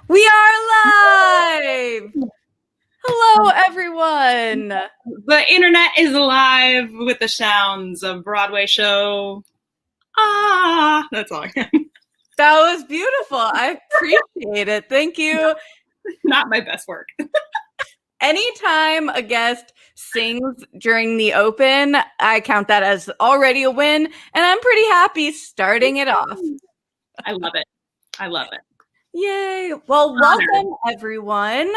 We are live! Hello, everyone! The internet is alive with the sounds of bwaySHO. Ah, that's all I can. That was beautiful. I appreciate it. Thank you. Not my best work. Anytime a guest sings during the open, I count that as already a win, and I'm pretty happy starting it off. I love it. I love it. Yay! Well, welcome everyone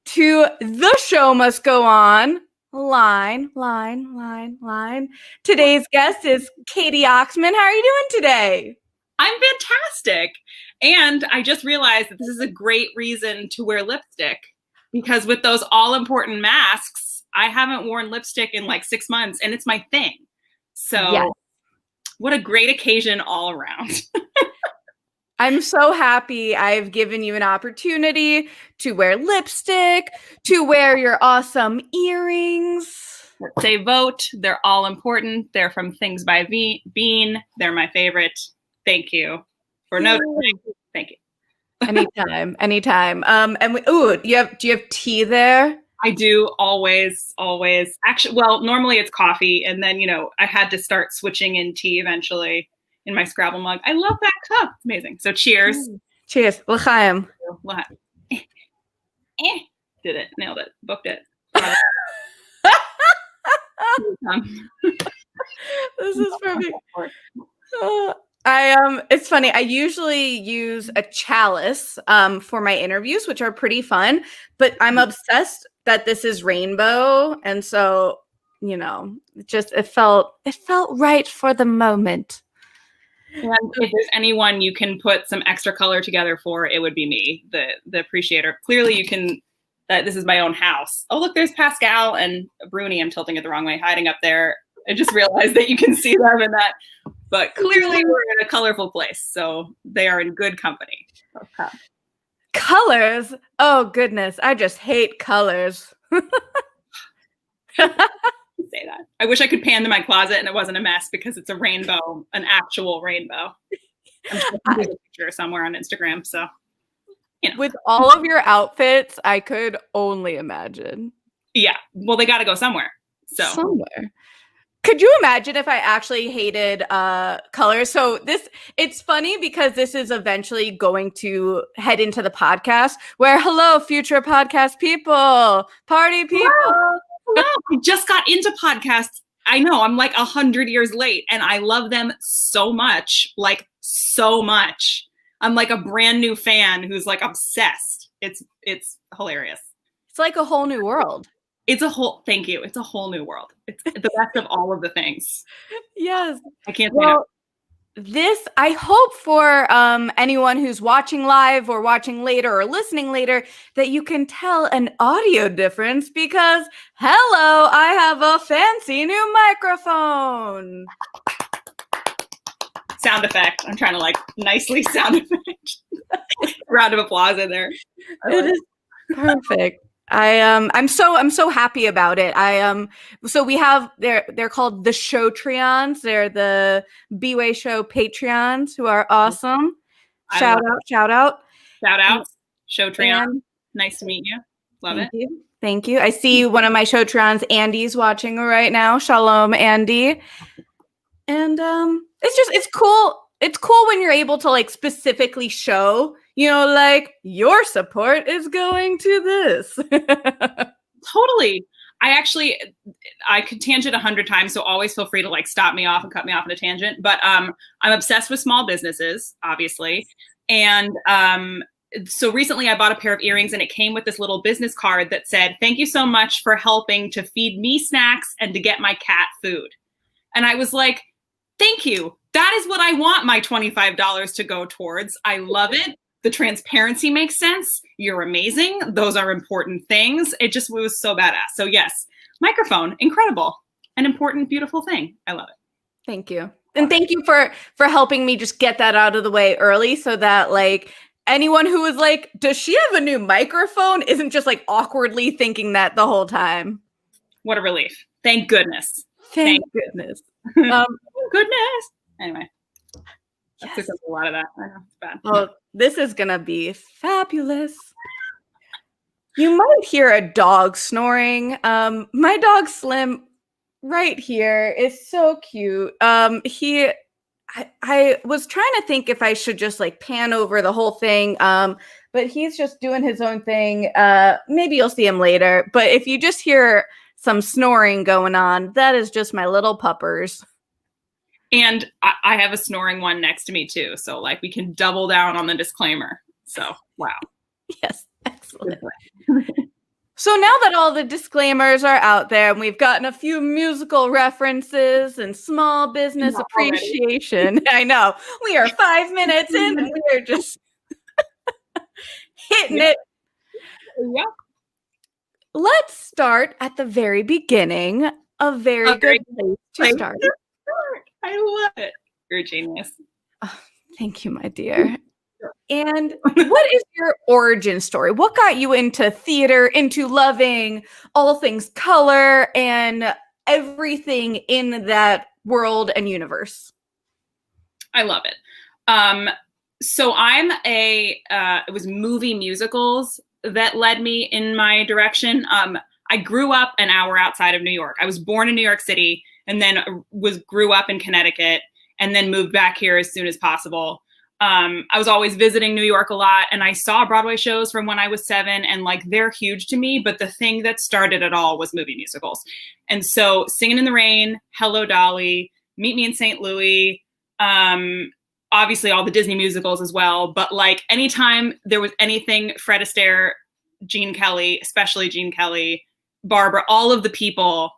to The Show Must Go On. Line. Today's guest is Katie Oxman. How are you doing today? I'm fantastic. And I just realized that this is a great reason to wear lipstick because with those all-important masks, I haven't worn lipstick in like 6 months and it's my thing. So yes. What a great occasion all around. I'm so happy I've given you an opportunity to wear lipstick, to wear your awesome earrings. They vote. They're all important. They're from Things by Bean. They're my favorite. Thank you for noticing. Thank you. Anytime. And do you have tea there? I do always. Actually, well, normally it's coffee, and then I had to start switching in tea eventually. In my Scrabble mug. I love that cup. It's amazing. So cheers. Cheers. L'chaim. Did it. Nailed it. Booked it. This is perfect. It's funny. I usually use a chalice for my interviews, which are pretty fun, but I'm obsessed that this is rainbow. And so, it felt right for the moment. And if there's anyone you can put some extra color together for, it would be me, the appreciator. Clearly you can, this is my own house. Oh, look, there's Pascal and Bruni. I'm tilting it the wrong way, hiding up there. I just realized that you can see them in that. But clearly we're in a colorful place. So they are in good company. Okay. Colors? Oh, goodness. I just hate colors. Say that. I wish I could pan to my closet and it wasn't a mess because it's a rainbow, an actual rainbow. I'm sure there's a picture somewhere on Instagram. So, with all of your outfits, I could only imagine. Yeah. Well, they got to go somewhere. So somewhere. Could you imagine if I actually hated colors? So it's funny because this is eventually going to head into the podcast where, hello, future podcast people, party people. Wow. No, I just got into podcasts. I know I'm like 100 years late and I love them so much, like so much. I'm like a brand new fan who's like obsessed. It's hilarious. It's like a whole new world. Thank you. It's a whole new world. It's the best of all of the things. Yes. I can't say no. I hope for anyone who's watching live or watching later or listening later that you can tell an audio difference because, hello, I have a fancy new microphone. Sound effect. I'm trying to like nicely sound effect. Round of applause in there. It is perfect. I'm so happy about it. So we have they're called the SHO-trions. They're the bwaySHO Patreons who are awesome. Shout out. SHO-trion. Nice to meet you. Love it. Thank you. I see one of my SHO-trions, Andy's watching right now. Shalom, Andy. And it's cool. It's cool when you're able to like specifically show, like your support is going to this. Totally. I could tangent 100 times, so always feel free to like stop me off and cut me off in a tangent. But I'm obsessed with small businesses, obviously. And so recently I bought a pair of earrings and it came with this little business card that said, "Thank you so much for helping to feed me snacks and to get my cat food." And I was like, thank you. That is what I want my $25 to go towards. I love it. The transparency makes sense. You're amazing. Those are important things. It was so badass. So yes, microphone, incredible. An important, beautiful thing. I love it. Thank you. And thank you for helping me just get that out of the way early so that like anyone who was like, does she have a new microphone? Isn't just like awkwardly thinking that the whole time. What a relief. Thank goodness. Thank goodness. Goodness. Anyway. That took up a lot of that. I know, it's bad. Oh, this is going to be fabulous. You might hear a dog snoring. My dog Slim right here is so cute. I was trying to think if I should just like pan over the whole thing. But he's just doing his own thing. Maybe you'll see him later. But if you just hear some snoring going on, that is just my little puppers. And I have a snoring one next to me too. So like we can double down on the disclaimer. So, wow. Yes, excellent. So now that all the disclaimers are out there and we've gotten a few musical references and small business appreciation, I know we are 5 minutes in and we are just hitting it. Yeah. Let's start at the very beginning. A very good place to start. I love it. You're a genius. Oh, thank you, my dear. And what is your origin story? What got you into theater, into loving all things color and everything in that world and universe? I love it. So it was movie musicals that led me in my direction. I grew up an hour outside of New York. I was born in New York City and then grew up in Connecticut and then moved back here as soon as possible. I was always visiting New York a lot, and I saw Broadway shows from when I was 7, and like they're huge to me, but the thing that started it all was movie musicals. And so Singing in the Rain, Hello Dolly, Meet Me in St. Louis, obviously all the Disney musicals as well, but like anytime there was anything Fred Astaire, Gene Kelly, especially Gene Kelly, Barbara, all of the people,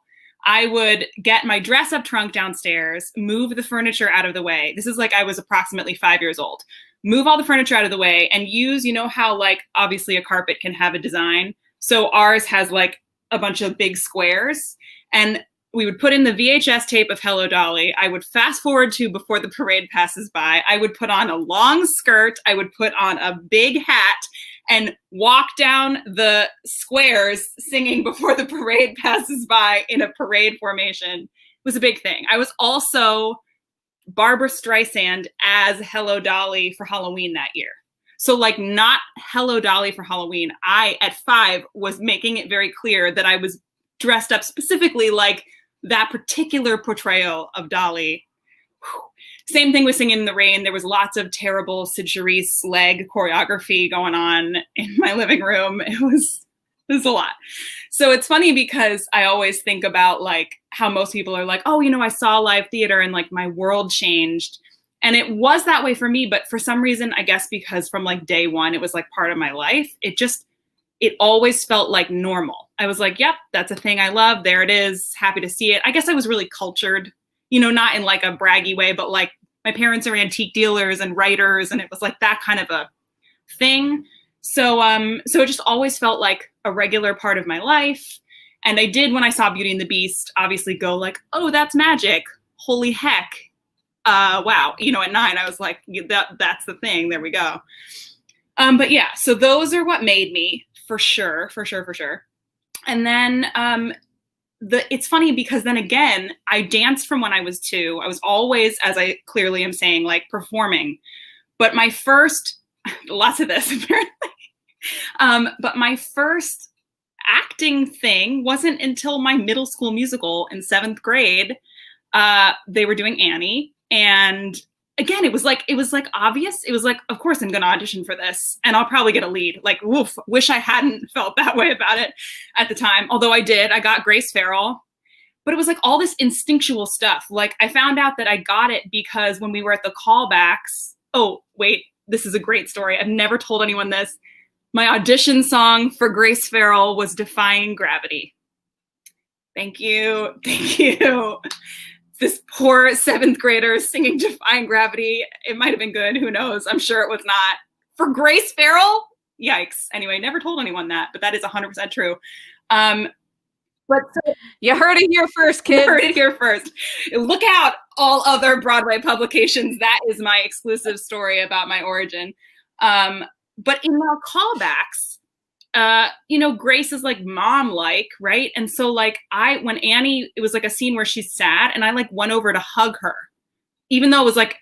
I would get my dress up trunk downstairs, move the furniture out of the way. This is like I was approximately 5 years old. Move all the furniture out of the way and use, you know how like obviously a carpet can have a design. So ours has like a bunch of big squares, and we would put in the VHS tape of Hello Dolly. I would fast forward to Before the Parade Passes By. I would put on a long skirt. I would put on a big hat and walk down the squares singing Before the Parade Passes By in a parade formation. It was a big thing. I was also Barbara Streisand as Hello Dolly for Halloween that year. So like not Hello Dolly for Halloween. I, at 5, was making it very clear that I was dressed up specifically like that particular portrayal of Dolly. Whew. Same thing with Singing in the Rain. There was lots of terrible Sid Charisse leg choreography going on in my living room. It was a lot. So it's funny because I always think about like how most people are like, oh, you know, I saw live theater and like my world changed. And it was that way for me. But for some reason, I guess because from like day one, it was like part of my life. It always felt like normal. I was like, yep, that's a thing I love. There it is. Happy to see it. I guess I was really cultured, you know, not in like a braggy way, but like my parents are antique dealers and writers. And it was like that kind of a thing. So it just always felt like a regular part of my life. And I did, when I saw Beauty and the Beast, obviously go like, oh, that's magic. Holy heck. Wow. You know, at 9, I was like, that's the thing. There we go. But yeah, so those are what made me for sure. And then it's funny because then again, I danced from when I was 2. I was always, as I clearly am saying, like performing. But my first, lots of this apparently, but my first acting thing wasn't until my middle school musical in 7th grade. They were doing Annie, and again, it was like obvious. It was like, of course I'm going to audition for this and I'll probably get a lead. Like, woof, wish I hadn't felt that way about it at the time. Although I did, I got Grace Farrell, but it was like all this instinctual stuff. Like I found out that I got it because when we were at the callbacks, oh wait, this is a great story. I've never told anyone this. My audition song for Grace Farrell was Defying Gravity. Thank you. This poor 7th grader singing Defying Gravity. It might have been good. Who knows? I'm sure it was not. For Grace Farrell? Yikes. Anyway, never told anyone that, but that is 100% true. But you heard it here first, kids. You heard it here first. Look out, all other Broadway publications. That is my exclusive story about my origin. But in our callbacks, you know, Grace is like mom-like, right? And so like when Annie, it was like a scene where she's sad and I like went over to hug her, even though it was like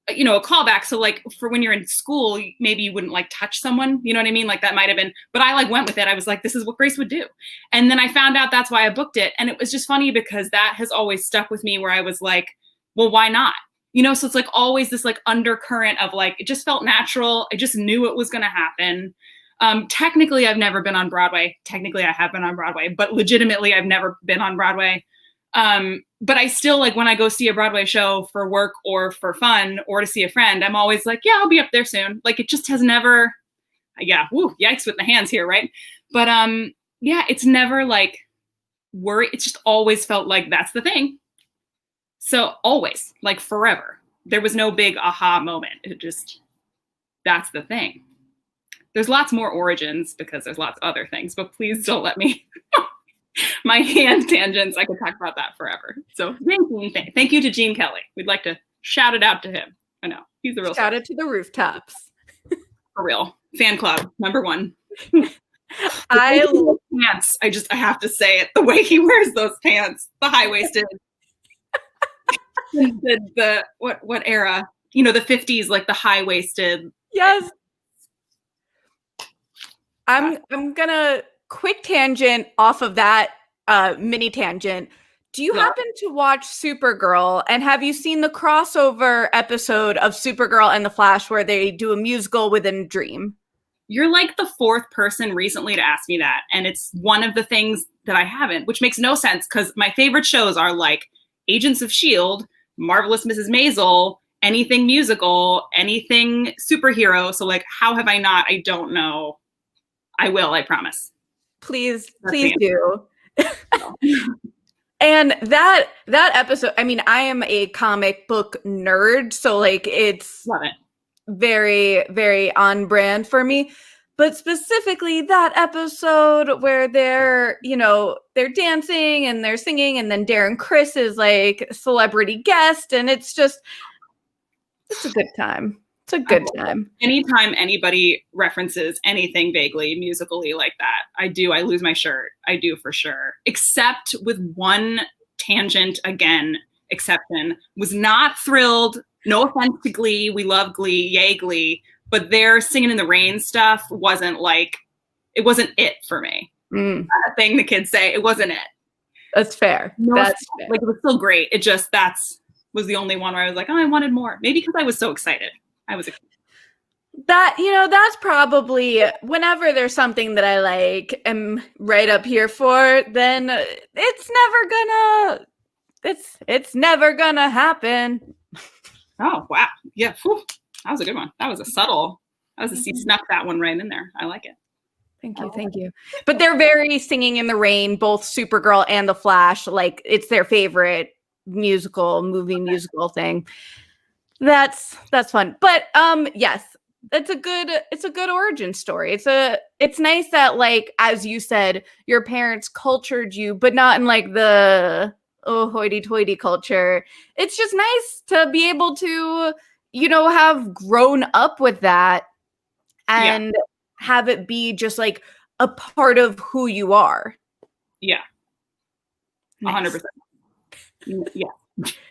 you know, a callback. So like for when you're in school, maybe you wouldn't like touch someone, you know what I mean? Like that might've been, but I like went with it. I was like, this is what Grace would do. And then I found out that's why I booked it. And it was just funny because that has always stuck with me where I was like, well, why not? You know, so it's like always this like undercurrent of like, it just felt natural. I just knew it was going to happen. Technically, I've never been on Broadway. Technically, I have been on Broadway, but legitimately, I've never been on Broadway. But I still like when I go see a Broadway show for work or for fun or to see a friend, I'm always like, yeah, I'll be up there soon. Like it just has never, yeah, woo, yikes with the hands here, right? But yeah, it's never like worry. It's just always felt like that's the thing. So always, like forever. There was no big aha moment. It just, that's the thing. There's lots more origins because there's lots of other things, but please don't let me my hand tangents. I could talk about that forever. So thank you to Gene Kelly. We'd like to shout it out to him. I know he's the real shout it to the rooftops. For real. Fan club number 1. I love pants. I have to say it. The way he wears those pants, the high-waisted, the what era? You know, the 50s, like the high-waisted. Yes. I'm gonna quick tangent off of that mini tangent. Do you happen to watch Supergirl? And have you seen the crossover episode of Supergirl and the Flash where they do a musical within a dream? You're like the 4th person recently to ask me that. And it's one of the things that I haven't, which makes no sense because my favorite shows are like Agents of S.H.I.E.L.D., Marvelous Mrs. Maisel, anything musical, anything superhero. So like, how have I not? I don't know. I will, I promise. Please do. And that episode, I mean, I am a comic book nerd, so like it's love it. Very, very on brand for me. But specifically that episode where they're dancing and they're singing, and then Darren Criss is like a celebrity guest, and it's a good time. It's a good time. Anytime anybody references anything vaguely musically like that, I lose my shirt. I do for sure. Except with one tangent exception. Was not thrilled. No offense to Glee. We love Glee. Yay, Glee. But their Singing in the Rain stuff wasn't it for me. That thing the kids say, it wasn't it. That's fair. That's fair. Like, it was still great. It just, was the only one where I was like, oh, I wanted more. Maybe because I was so excited. That's probably whenever there's something that I like am right up here for, then it's never gonna happen. Oh, wow. Yeah. Whew. That was a good one. That was he snuck that one right in there. I like it. Thank you. But they're very Singing in the Rain, both Supergirl and The Flash. Like it's their favorite musical thing. That's fun. But yes, it's a good origin story. It's nice that, like, as you said, your parents cultured you, but not in like the hoity-toity culture. It's just nice to be able to, have grown up with that and have it be just like a part of who you are. Yeah. Nice. 100%. Yeah.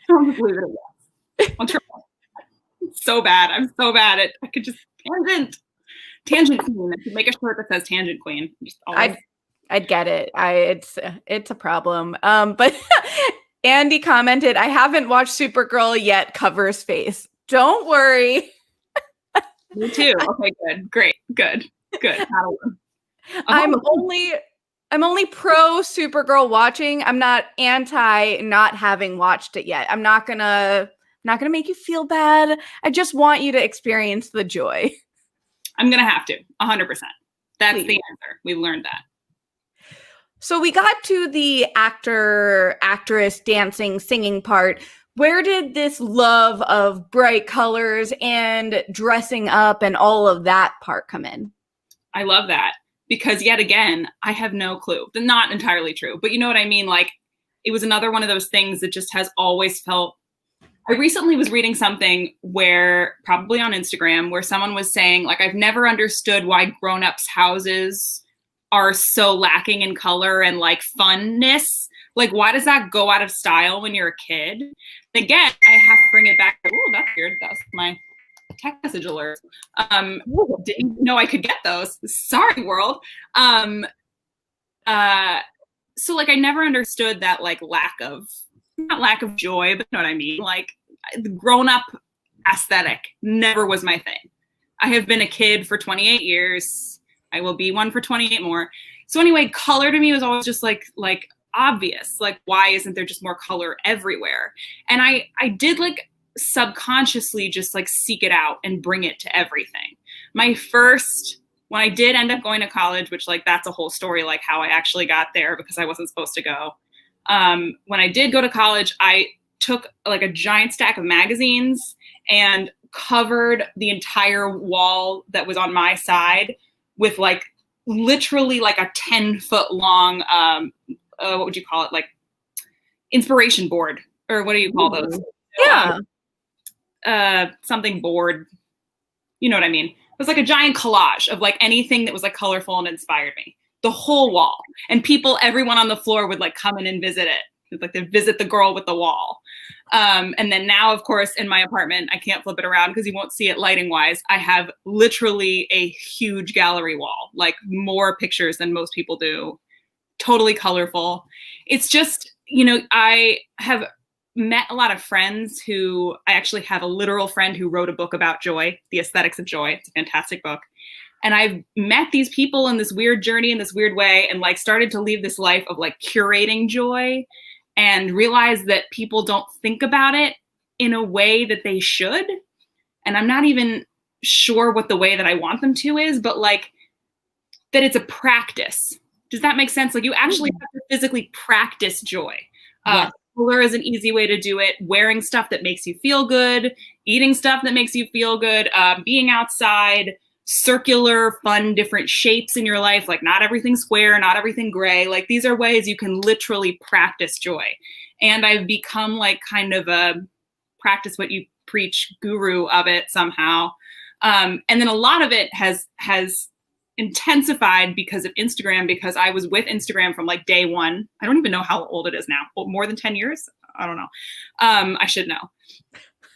I'll just leave it at that. So bad. I'm so bad at, I could just tangent queen. I could make a shirt that says tangent queen. I'd get it. It's a problem. But Andy commented, I haven't watched Supergirl yet, covers face. Don't worry. Me too. Okay, good. Great. Good. I'm only pro Supergirl watching. I'm not anti not having watched it yet. I'm not gonna make you feel bad. I just want you to experience the joy. I'm gonna have to 100%. That's Please. The answer. We learned that. So we got to the actor, actress, dancing, singing part. Where did this love of bright colors and dressing up and all of that part come in? I love that because yet again, I have no clue. Not entirely true, but you know what I mean? Like, it was another one of those things that just has always felt. I recently was reading something where, probably on Instagram, where someone was saying, like, I've never understood why grown-ups' houses are so lacking in color and like funness. Like, why does that go out of style when you're a kid? again, I have to bring it back. Oh, that's weird. That was my text message alert. Didn't know I could get those. Sorry, world. So like I never understood that like not lack of joy, but you know what I mean? Like the grown up aesthetic never was my thing. I have been a kid for 28 years. I will be one for 28 more. So anyway, color to me was always just like obvious. Like, why isn't there just more color everywhere? And I did like subconsciously just like seek it out and bring it to everything. When I did end up going to college, which like that's a whole story, like how I actually got there because I wasn't supposed to go. When I did go to college, I took like a giant stack of magazines and covered the entire wall that was on my side with like literally like a 10-foot long, what would you call it? Like inspiration board, or what do you call those? Yeah. Something board. You know what I mean? It was like a giant collage of like anything that was like colorful and inspired me. The whole wall. And everyone on the floor would like come in and visit it. Like they'd visit the girl with the wall. And then now, of course, in my apartment, I can't flip it around because you won't see it lighting wise. I have literally a huge gallery wall, like more pictures than most people do. Totally colorful. It's just, I have met a lot of friends I actually have a literal friend who wrote a book about joy, The Aesthetics of Joy. It's a fantastic book. And I've met these people in this weird journey in this weird way and like started to lead this life of like curating joy and realize that people don't think about it in a way that they should. And I'm not even sure what the way that I want them to is, but like that it's a practice. Does that make sense? Like you actually have to physically practice joy. Yes. Color is an easy way to do it. Wearing stuff that makes you feel good, eating stuff that makes you feel good, being outside, circular, fun, different shapes in your life. Like not everything square, not everything gray. Like these are ways you can literally practice joy. And I've become like kind of a practice what you preach guru of it somehow. And then a lot of it has intensified because of Instagram, because I was with Instagram from like day one. I don't even know how old it is now. More than 10 years? I don't know. I should know.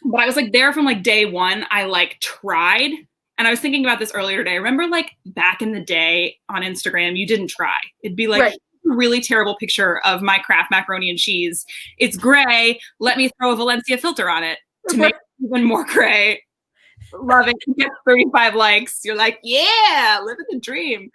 But I was like there from like day one. I like tried. And I was thinking about this earlier today. I remember like back in the day on Instagram, you didn't try. It'd be like Right. a really terrible picture of my Kraft macaroni and cheese. It's gray. Let me throw a Valencia filter on it to make it even more gray. Love it. You get 35 likes. You're like, yeah, living the dream.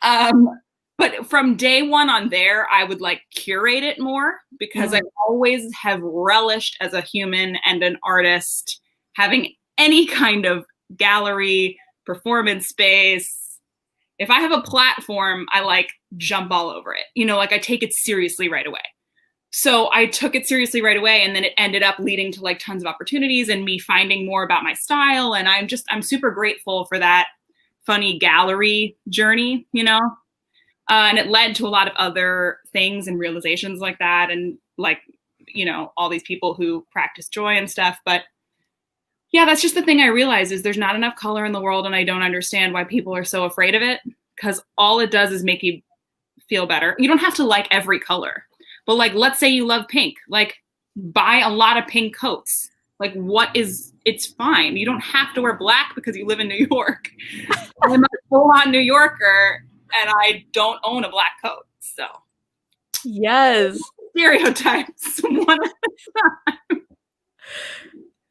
But from day one on there, I would like curate it more because I always have relished as a human and an artist having any kind of gallery, performance space. If I have a platform, I like jump all over it. Like I take it seriously right away. So I took it seriously right away, and then it ended up leading to like tons of opportunities and me finding more about my style. And I'm super grateful for that funny gallery journey, and it led to a lot of other things and realizations like that. And like, all these people who practice joy and stuff. But yeah, that's just the thing I realized is there's not enough color in the world. And I don't understand why people are so afraid of it, because all it does is make you feel better. You don't have to like every color. But like, let's say you love pink, like buy a lot of pink coats. Like it's fine. You don't have to wear black because you live in New York. I'm a full-on New Yorker and I don't own a black coat. So Yes. Stereotypes. One at a time.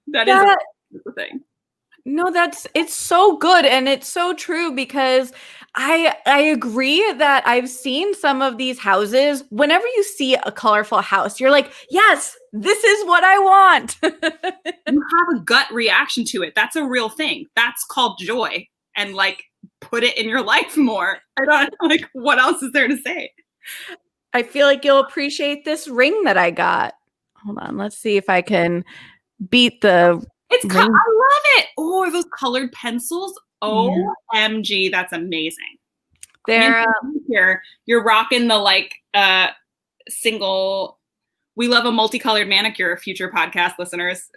That is the thing. No, it's so good. And it's so true, because I agree that I've seen some of these houses. Whenever you see a colorful house, you're like, yes, this is what I want. You have a gut reaction to it. That's a real thing. That's called joy. And like, put it in your life more. I don't like, what else is there to say? I feel like you'll appreciate this ring that I got. Hold on. Let's see if I can beat the I love it. Oh, are those colored pencils? OMG, that's amazing. They're here. You're rocking the like single. We love a multicolored manicure, future podcast listeners.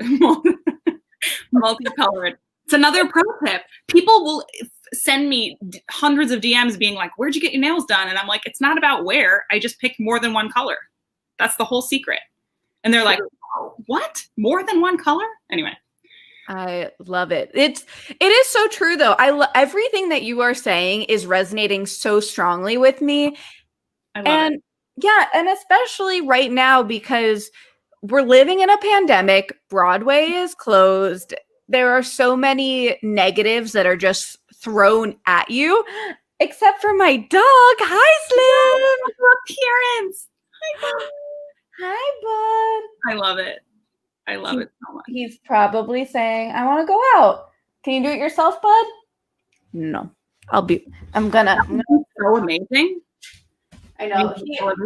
Multicolored. It's another pro tip. People will send me hundreds of DMs being like, "Where'd you get your nails done?" And I'm like, "It's not about where. I just picked more than one color. That's the whole secret." And they're like, what? More than one color? Anyway. I love it. It is so true though. Everything that you are saying is resonating so strongly with me. I love it. Yeah, and especially right now because we're living in a pandemic, Broadway is closed. There are so many negatives that are just thrown at you, except for my dog. Hi, Slim. Appearance. Hi, bud. I love it. I love it so much. He's probably saying, I want to go out. Can you do it yourself, bud? No. I'm gonna. So amazing. I know.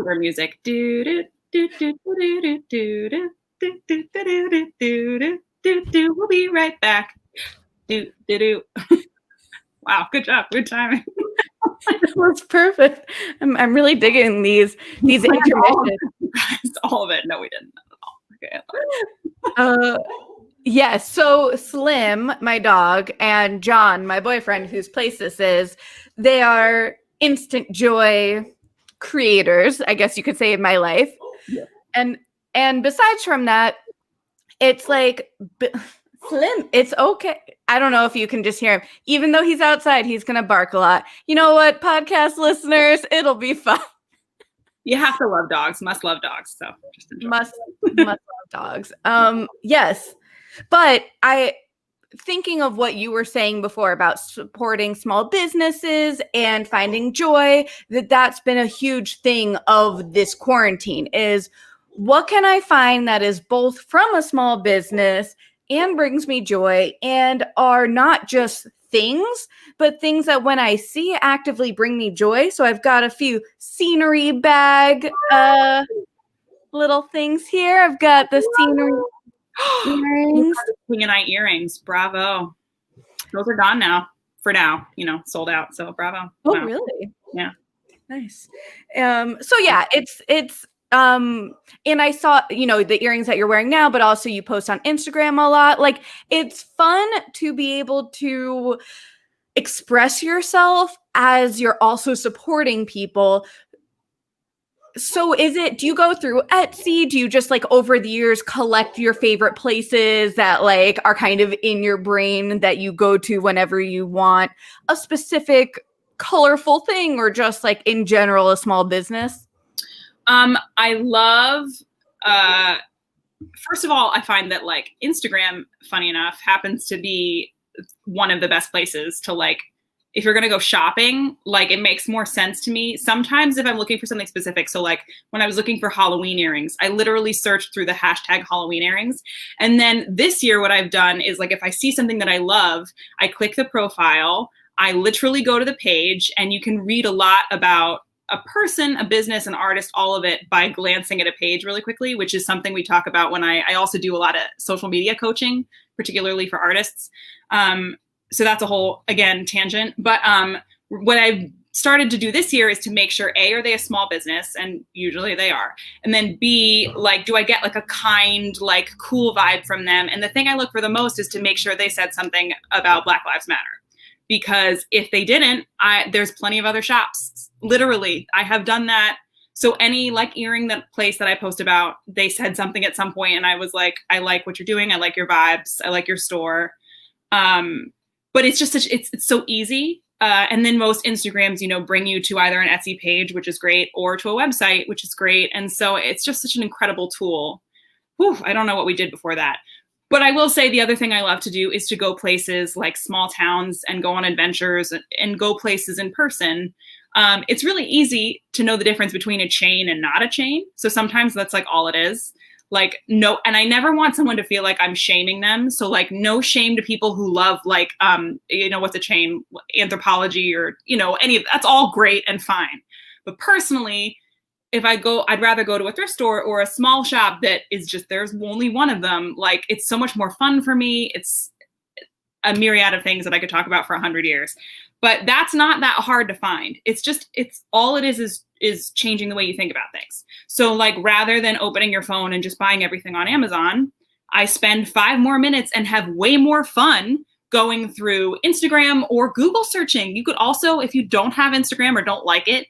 Her music. Do do do do do do do do do do do do do. We'll be right back. Do do do. Wow, good job. Good timing. That's perfect. I'm really digging these intermissions. All of it. No, we didn't at all. Okay. Yes. So Slim, my dog, and John, my boyfriend, whose place this is, they are instant joy creators, I guess you could say, in my life. Yeah. And besides from that, it's like Slim, it's okay. I don't know if you can just hear him. Even though he's outside, he's gonna bark a lot. You know what, podcast listeners, it'll be fun. You have to love dogs. Must love dogs. So just enjoy. Must love dogs. Yes. But thinking of what you were saying before about supporting small businesses and finding joy, that's been a huge thing of this quarantine is what can I find that is both from a small business and brings me joy and are not just things, but things that when I see actively bring me joy. So I've got a few scenery bag little things here. I've got the scenery earrings. King and I earrings. Bravo. Those are gone now. For now, sold out. So bravo. Oh, wow. Really? Yeah. Nice. So yeah, it's and I saw, the earrings that you're wearing now, but also you post on Instagram a lot. Like, it's fun to be able to express yourself as you're also supporting people. So do you go through Etsy? Do you just over the years collect your favorite places that are kind of in your brain that you go to whenever you want a specific colorful thing, or just in general, a small business? I love, first of all, I find that Instagram, funny enough, happens to be one of the best places to if you're going to go shopping, it makes more sense to me. Sometimes if I'm looking for something specific, so when I was looking for Halloween earrings, I literally searched through the hashtag Halloween earrings. And then this year, what I've done is if I see something that I love, I click the profile, I literally go to the page, and you can read a lot about a person, a business, an artist, all of it by glancing at a page really quickly, which is something we talk about when I also do a lot of social media coaching, particularly for artists. So that's a whole, again, tangent. But what I've started to do this year is to make sure, A, are they a small business? And usually they are. And then B, do I get a kind, cool vibe from them? And the thing I look for the most is to make sure they said something about Black Lives Matter. Because if they didn't, there's plenty of other shops. Literally, I have done that. So any earring place that I post about, they said something at some point, and I was like, I like what you're doing. I like your vibes. I like your store. But it's just it's so easy. And then most Instagrams, bring you to either an Etsy page, which is great, or to a website, which is great. And so it's just such an incredible tool. Whew, I don't know what we did before that. But I will say the other thing I love to do is to go places like small towns and go on adventures and go places in person. It's really easy to know the difference between a chain and not a chain. So sometimes that's all it is. No, and I never want someone to feel like I'm shaming them. So no shame to people who love what's a chain, Anthropology, or, any of that's all great and fine. But personally, if I go, I'd rather go to a thrift store or a small shop that is just, there's only one of them. It's so much more fun for me. It's a myriad of things that I could talk about for 100 years, but that's not that hard to find. It's all it is changing the way you think about things. So rather than opening your phone and just buying everything on Amazon, I spend 5 more minutes and have way more fun going through Instagram or Google searching. You could also, if you don't have Instagram or don't like it,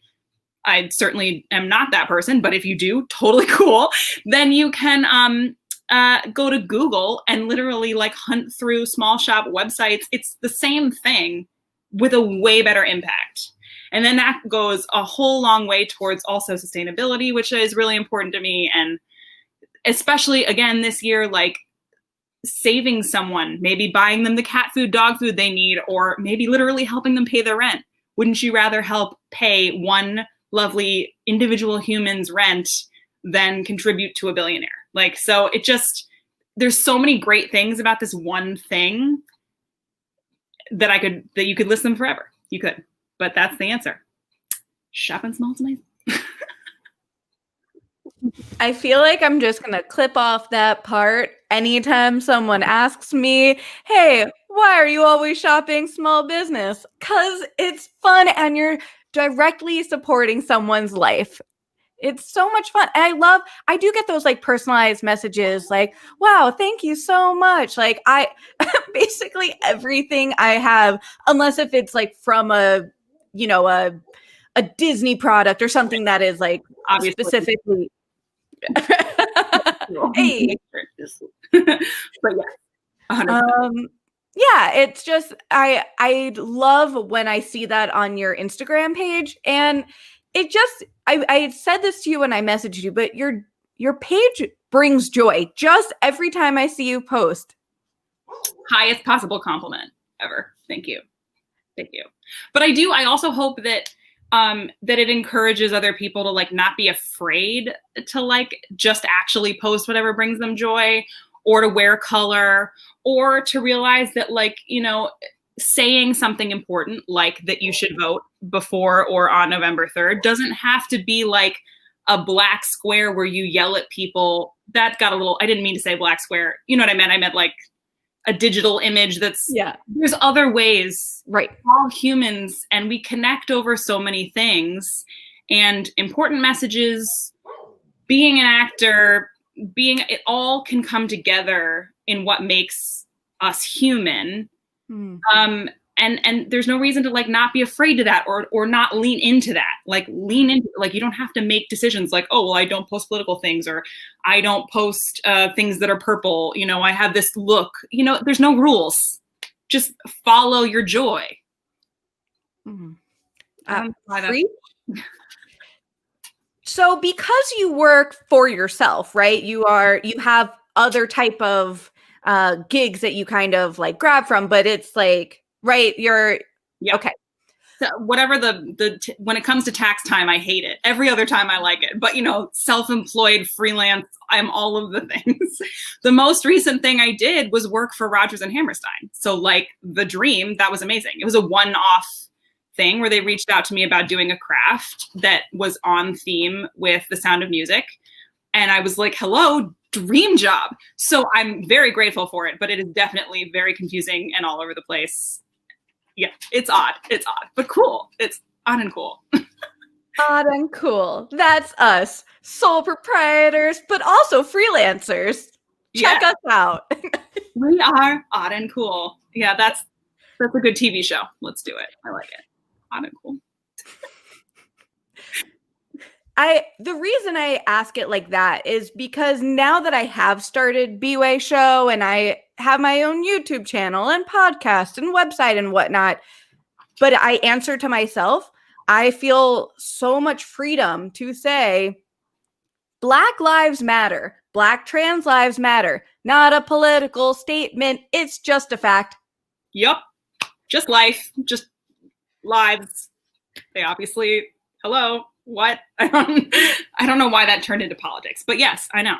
I certainly am not that person, but if you do, totally cool. Then you can go to Google and literally like hunt through small shop websites. It's the same thing with a way better impact. And then that goes a whole long way towards also sustainability, which is really important to me. And especially, again, this year, like saving someone, maybe buying them the cat food, dog food they need, or maybe literally helping them pay their rent. Wouldn't you rather help pay one lovely individual human's rent than contribute to a billionaire? Like, so it just, there's so many great things about this one thing that you could list them forever. You could, but that's the answer. Shopping small is amazing. I feel like I'm just going to clip off that part anytime someone asks me, hey, why are you always shopping small business? Because it's fun and you're directly supporting someone's life. It's so much fun. And I do get those like personalized messages like, wow, thank you so much. Like basically everything I have, unless if it's like from a Disney product or something that is like obviously specifically. Hey. But yeah, 100%. Yeah, it's just I love when I see that on your Instagram page, and it just I said this to you when I messaged you, but your page brings joy just every time I see you post. Highest possible compliment ever. Thank you. But I also hope that that it encourages other people to like not be afraid to like just actually post whatever brings them joy, or to wear color, or to realize that like, saying something important like that you should vote before or on November 3rd doesn't have to be like a black square where you yell at people. That got a little, I didn't mean to say black square. You know what I meant? I meant like a digital image there's other ways. Right. All humans, and we connect over so many things, and important messages, being an actor, it all can come together in what makes us human. And there's no reason to like not be afraid of that or not lean into that. Like lean into, like, you don't have to make decisions like, oh, well, I don't post political things, or I don't post things that are purple. I have this look, there's no rules. Just follow your joy. So because you work for yourself, right? You have other type of gigs that you kind of like grab from, but it's like, right, okay. So whatever when it comes to tax time, I hate it. Every other time I like it, but self-employed, freelance, I'm all of the things. The most recent thing I did was work for Rodgers and Hammerstein. So like the dream, that was amazing. It was a one-off thing where they reached out to me about doing a craft that was on theme with The Sound of Music. And I was like, hello, dream job. So I'm very grateful for it, but it is definitely very confusing and all over the place. Yeah, it's odd, but cool. It's odd and cool. Odd and cool. That's us, sole proprietors, but also freelancers. Check us out. We are odd and cool. Yeah, that's a good TV show. Let's do it. I like it. Odd and cool. The reason I ask it like that is because now that I have started bwaySHO and I have my own YouTube channel and podcast and website and whatnot, but I answer to myself, I feel so much freedom to say, Black lives matter. Black trans lives matter. Not a political statement. It's just a fact. Yup. Just life. Just lives. They obviously, hello. What? I don't know why that turned into politics, but yes, I know.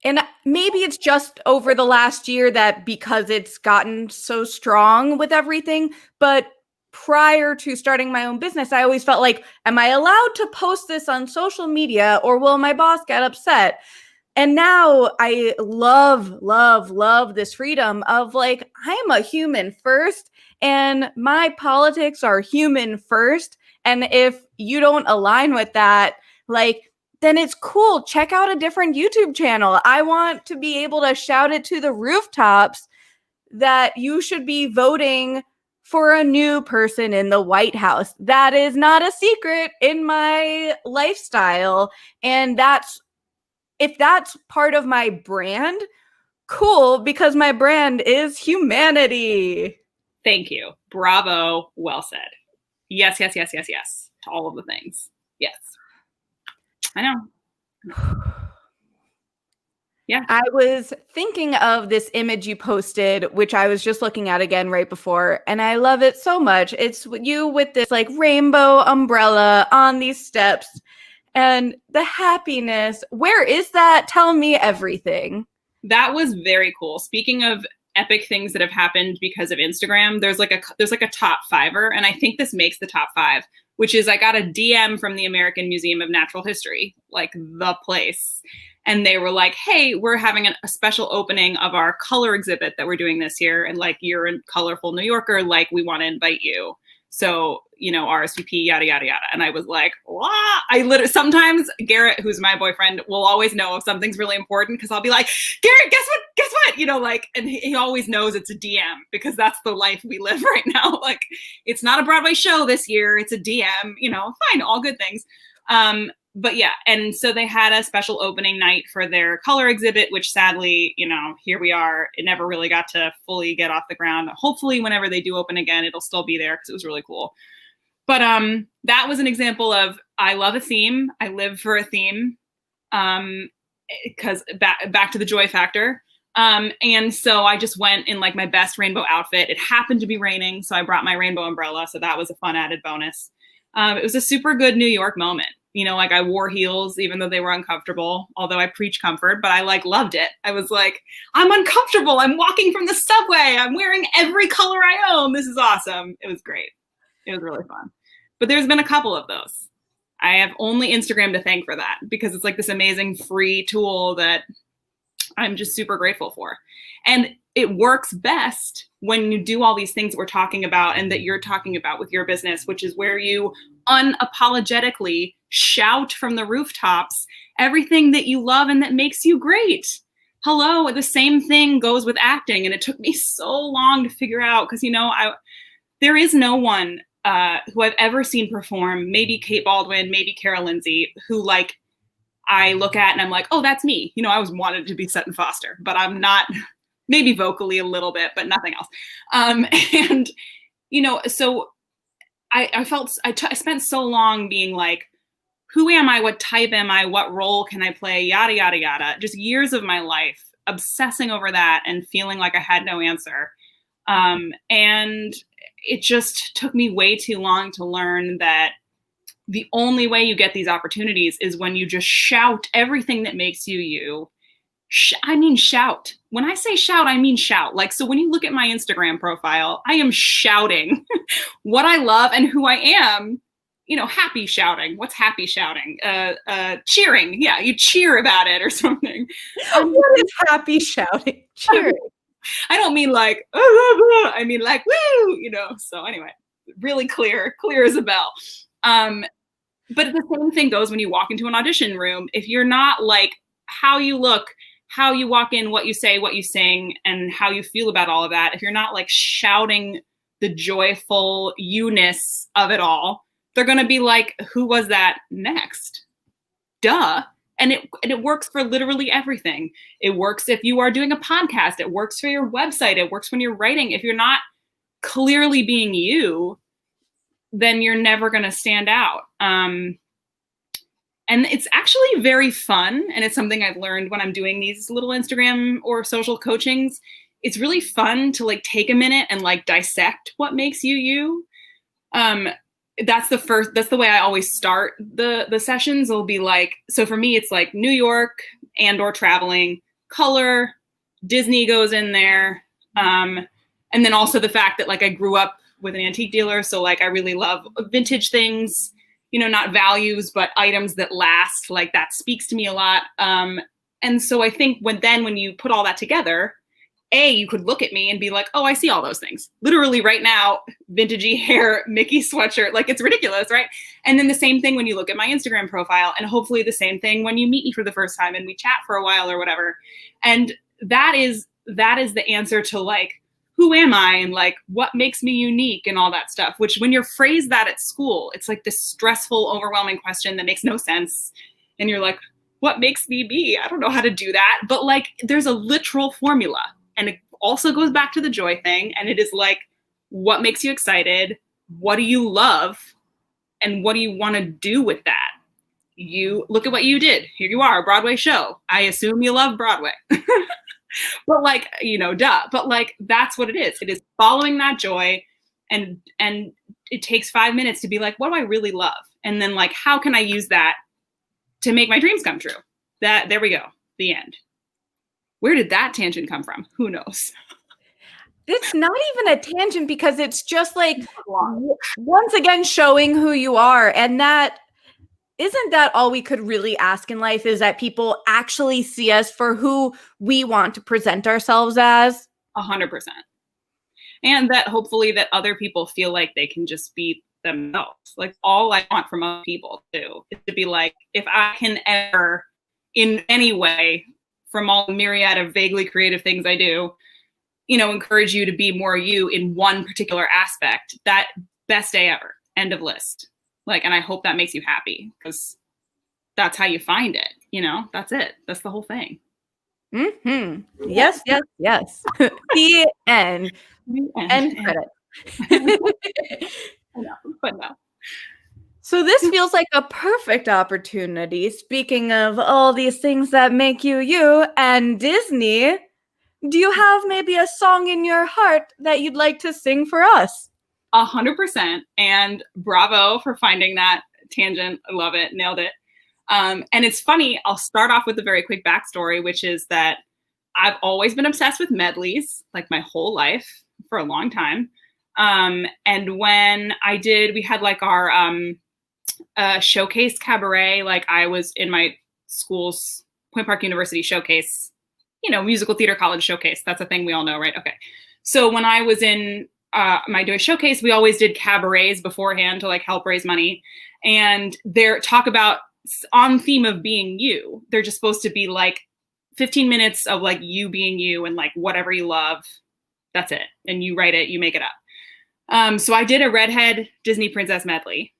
And maybe it's just over the last year that because it's gotten so strong with everything, but prior to starting my own business, I always felt like, am I allowed to post this on social media or will my boss get upset? And now I love this freedom of like, I'm a human first and my politics are human first. And if you don't align with that, like, then it's cool. Check out a different YouTube channel. I want to be able to shout it to the rooftops that you should be voting for a new person in the White House. That is not a secret in my lifestyle. And if that's part of my brand, cool, because my brand is humanity. Thank you. Bravo. Well said. Yes, yes, yes, yes, yes. To all of the things. Yes. I know. Yeah. I was thinking of this image you posted, which I was just looking at again right before, and I love it so much. It's you with this like rainbow umbrella on these steps and the happiness. Where is that? Tell me everything. That was very cool. Speaking of epic things that have happened because of Instagram, there's like a top fiver, and I think this makes the top 5, which is I got a DM from the American Museum of Natural History, like the place. And they were like, hey, we're having a special opening of our color exhibit that we're doing this year. And like, you're a colorful New Yorker, like we want to invite you. So, you know, RSVP, yada, yada, yada. And I was like, wow. I literally, sometimes Garrett, who's my boyfriend, will always know if something's really important because I'll be like, Garrett, guess what? You know, like, and he always knows it's a DM because that's the life we live right now. Like, it's not a Broadway show this year. It's a DM, you know, fine, all good things. But yeah, and so they had a special opening night for their color exhibit, which sadly, you know, here we are. It never really got to fully get off the ground. Hopefully, whenever they do open again, it'll still be there because it was really cool. But that was an example of I love a theme. I live for a theme because back to the joy factor. And so I just went in like my best rainbow outfit. It happened to be raining, so I brought my rainbow umbrella. So that was a fun added bonus. It was a super good New York moment. You know, like I wore heels, even though they were uncomfortable, although I preach comfort, but I like loved it. I was like, I'm uncomfortable. I'm walking from the subway. I'm wearing every color I own. This is awesome. It was great. It was really fun. But there's been a couple of those. I have only Instagram to thank for that because it's like this amazing free tool that I'm just super grateful for. And it works best when you do all these things that we're talking about and that you're talking about with your business, which is where you unapologetically shout from the rooftops everything that you love and that makes you great. Hello, the same thing goes with acting. And it took me so long to figure out because, you know, there is no one who I've ever seen perform, maybe Kate Baldwin, maybe Cara Lindsay, who like I look at and I'm like, oh, that's me. You know, I was wanted to be Sutton Foster, but I'm not. Maybe vocally a little bit, but nothing else. And, you know, so I spent so long being like, who am I? What type am I? What role can I play? Yada, yada, yada. Just years of my life obsessing over that and feeling like I had no answer. And it just took me way too long to learn that the only way you get these opportunities is when you just shout everything that makes you you. I mean, shout. When I say shout, I mean shout. Like, so when you look at my Instagram profile, I am shouting what I love and who I am, you know, happy shouting. What's happy shouting? Cheering. Yeah, you cheer about it or something. What is happy shouting? Cheering. I don't mean like, I mean like, woo, you know. So anyway, really clear as a bell. But the same thing goes when you walk into an audition room. If you're not like how you look, how you walk in, what you say, what you sing, and how you feel about all of that, if you're not like shouting the joyful you-ness of it all, they're going to be like, who was that next? Duh. And it works for literally everything. It works if you are doing a podcast. It works for your website. It works when you're writing. If you're not clearly being you, then you're never going to stand out. And it's actually very fun. And it's something I've learned when I'm doing these little Instagram or social coachings. It's really fun to like take a minute and like dissect what makes you you. That's the way I always start the sessions. It'll be like, so for me, it's like New York and or traveling, color, Disney goes in there. And then also the fact that like I grew up with an antique dealer. So like I really love vintage things. You know, not values, but items that last, like that speaks to me a lot. And so I think when you put all that together, you could look at me and be like, oh, I see all those things. Literally right now, vintagey hair, Mickey sweatshirt, like it's ridiculous, right? And then the same thing when you look at my Instagram profile, and hopefully the same thing when you meet me for the first time and we chat for a while or whatever. And that is the answer to like, who am I and like what makes me unique and all that stuff, which when you're phrased that at school, it's like this stressful, overwhelming question that makes no sense. And you're like, what makes me me? I don't know how to do that. But like there's a literal formula, and it also goes back to the joy thing. And it is like, what makes you excited? What do you love? And what do you want to do with that? You look at what you did. Here you are, a Broadway show. I assume you love Broadway. But like, you know, duh. But like, that's what it is. It is following that joy. And it takes 5 minutes to be like, what do I really love? And then like, how can I use that to make my dreams come true? There we go. The end. Where did that tangent come from? Who knows? It's not even a tangent, because it's just like, once again, showing who you are. And that isn't that all we could really ask in life, is that people actually see us for who we want to present ourselves as. 100%. And that hopefully that other people feel like they can just be themselves. Like all I want from other people too is to be like, if I can ever in any way, from all the myriad of vaguely creative things I do, you know, encourage you to be more you in one particular aspect, that best day ever, end of list. Like, and I hope that makes you happy, because that's how you find it, you know, that's it. That's the whole thing. Mm-hmm. Yes, yes, yes. The end. End credit. But no. So this feels like a perfect opportunity, speaking of all these things that make you you and Disney, do you have maybe a song in your heart that you'd like to sing for us? 100%. And bravo for finding that tangent. I love it. Nailed it. And it's funny. I'll start off with a very quick backstory, which is that I've always been obsessed with medleys, like my whole life for a long time. And when we had like our showcase cabaret, like I was in my school's Point Park University showcase, you know, musical theater college showcase. That's a thing we all know, right? Okay. So when I was in my doing showcase, we always did cabarets beforehand to like help raise money. And they're talk about on theme of being you. They're just supposed to be like 15 minutes of like you being you and like whatever you love. That's it. And you write it, you make it up. So I did a redhead Disney princess medley.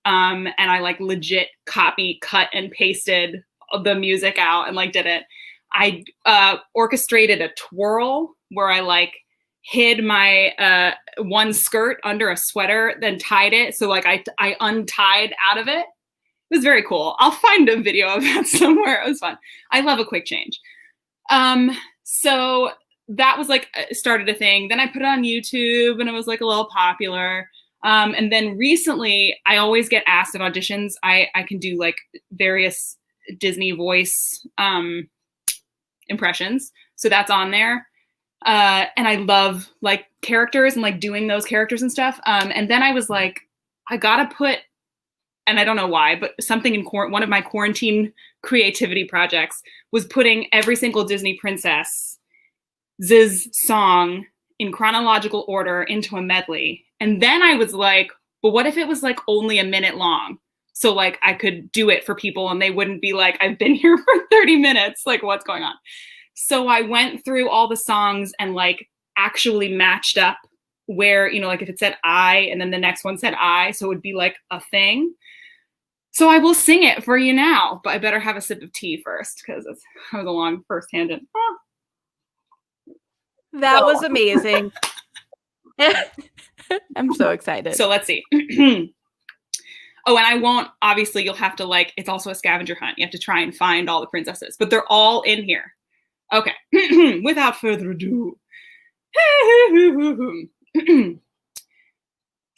And I like legit copy, cut and pasted the music out and like did it. I orchestrated a twirl where I like hid my one skirt under a sweater, then tied it. So like I untied out of it. It was very cool. I'll find a video of that somewhere. It was fun. I love a quick change. So that was like started a thing. Then I put it on YouTube and it was like a little popular. And then recently I always get asked at auditions. I can do like various Disney voice impressions. So that's on there. And I love like characters and like doing those characters and stuff. And then I was like, I gotta put, and I don't know why, but something in one of my quarantine creativity projects was putting every single Disney princess's song in chronological order into a medley. And then I was like, but what if it was like only a minute long? So like I could do it for people and they wouldn't be like, I've been here for 30 minutes. Like what's going on? So I went through all the songs and like actually matched up where, you know, like if it said I and then the next one said I, so it would be like a thing. So I will sing it for you now, but I better have a sip of tea first because that was a long first tangent. Oh. That was amazing. I'm so excited. So let's see. Oh, and I won't, obviously you'll have to like, it's also a scavenger hunt. You have to try and find all the princesses, but they're all in here. Okay. Without further ado.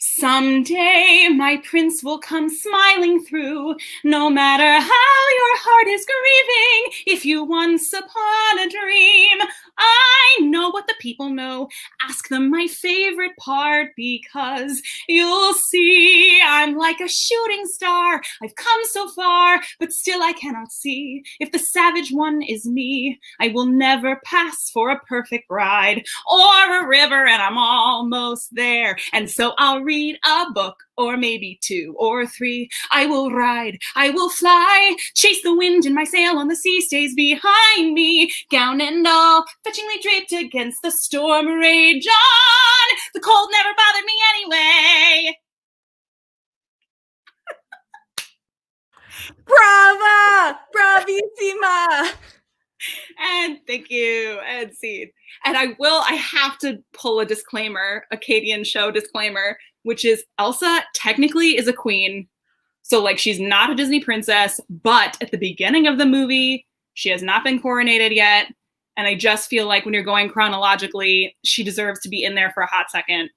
Someday my prince will come smiling through, no matter how your heart is grieving. If you once upon a dream, I know what the people know. Ask them my favorite part, because you'll see I'm like like a shooting star. I've come so far, but still I cannot see if the savage one is me. I will never pass for a perfect ride or a river, and I'm almost there. And so I'll read a book, or maybe 2 or 3. I will ride, I will fly, chase the wind in my sail on the sea stays behind me. Gown and all, fetchingly draped against the storm rage on. The cold never bothered me anyway. Brava! Bravissima! And thank you, and scene. And I have to pull a disclaimer, Acadian show disclaimer, which is Elsa technically is a queen. So like she's not a Disney princess, but at the beginning of the movie, she has not been coronated yet. And I just feel like when you're going chronologically, she deserves to be in there for a hot second.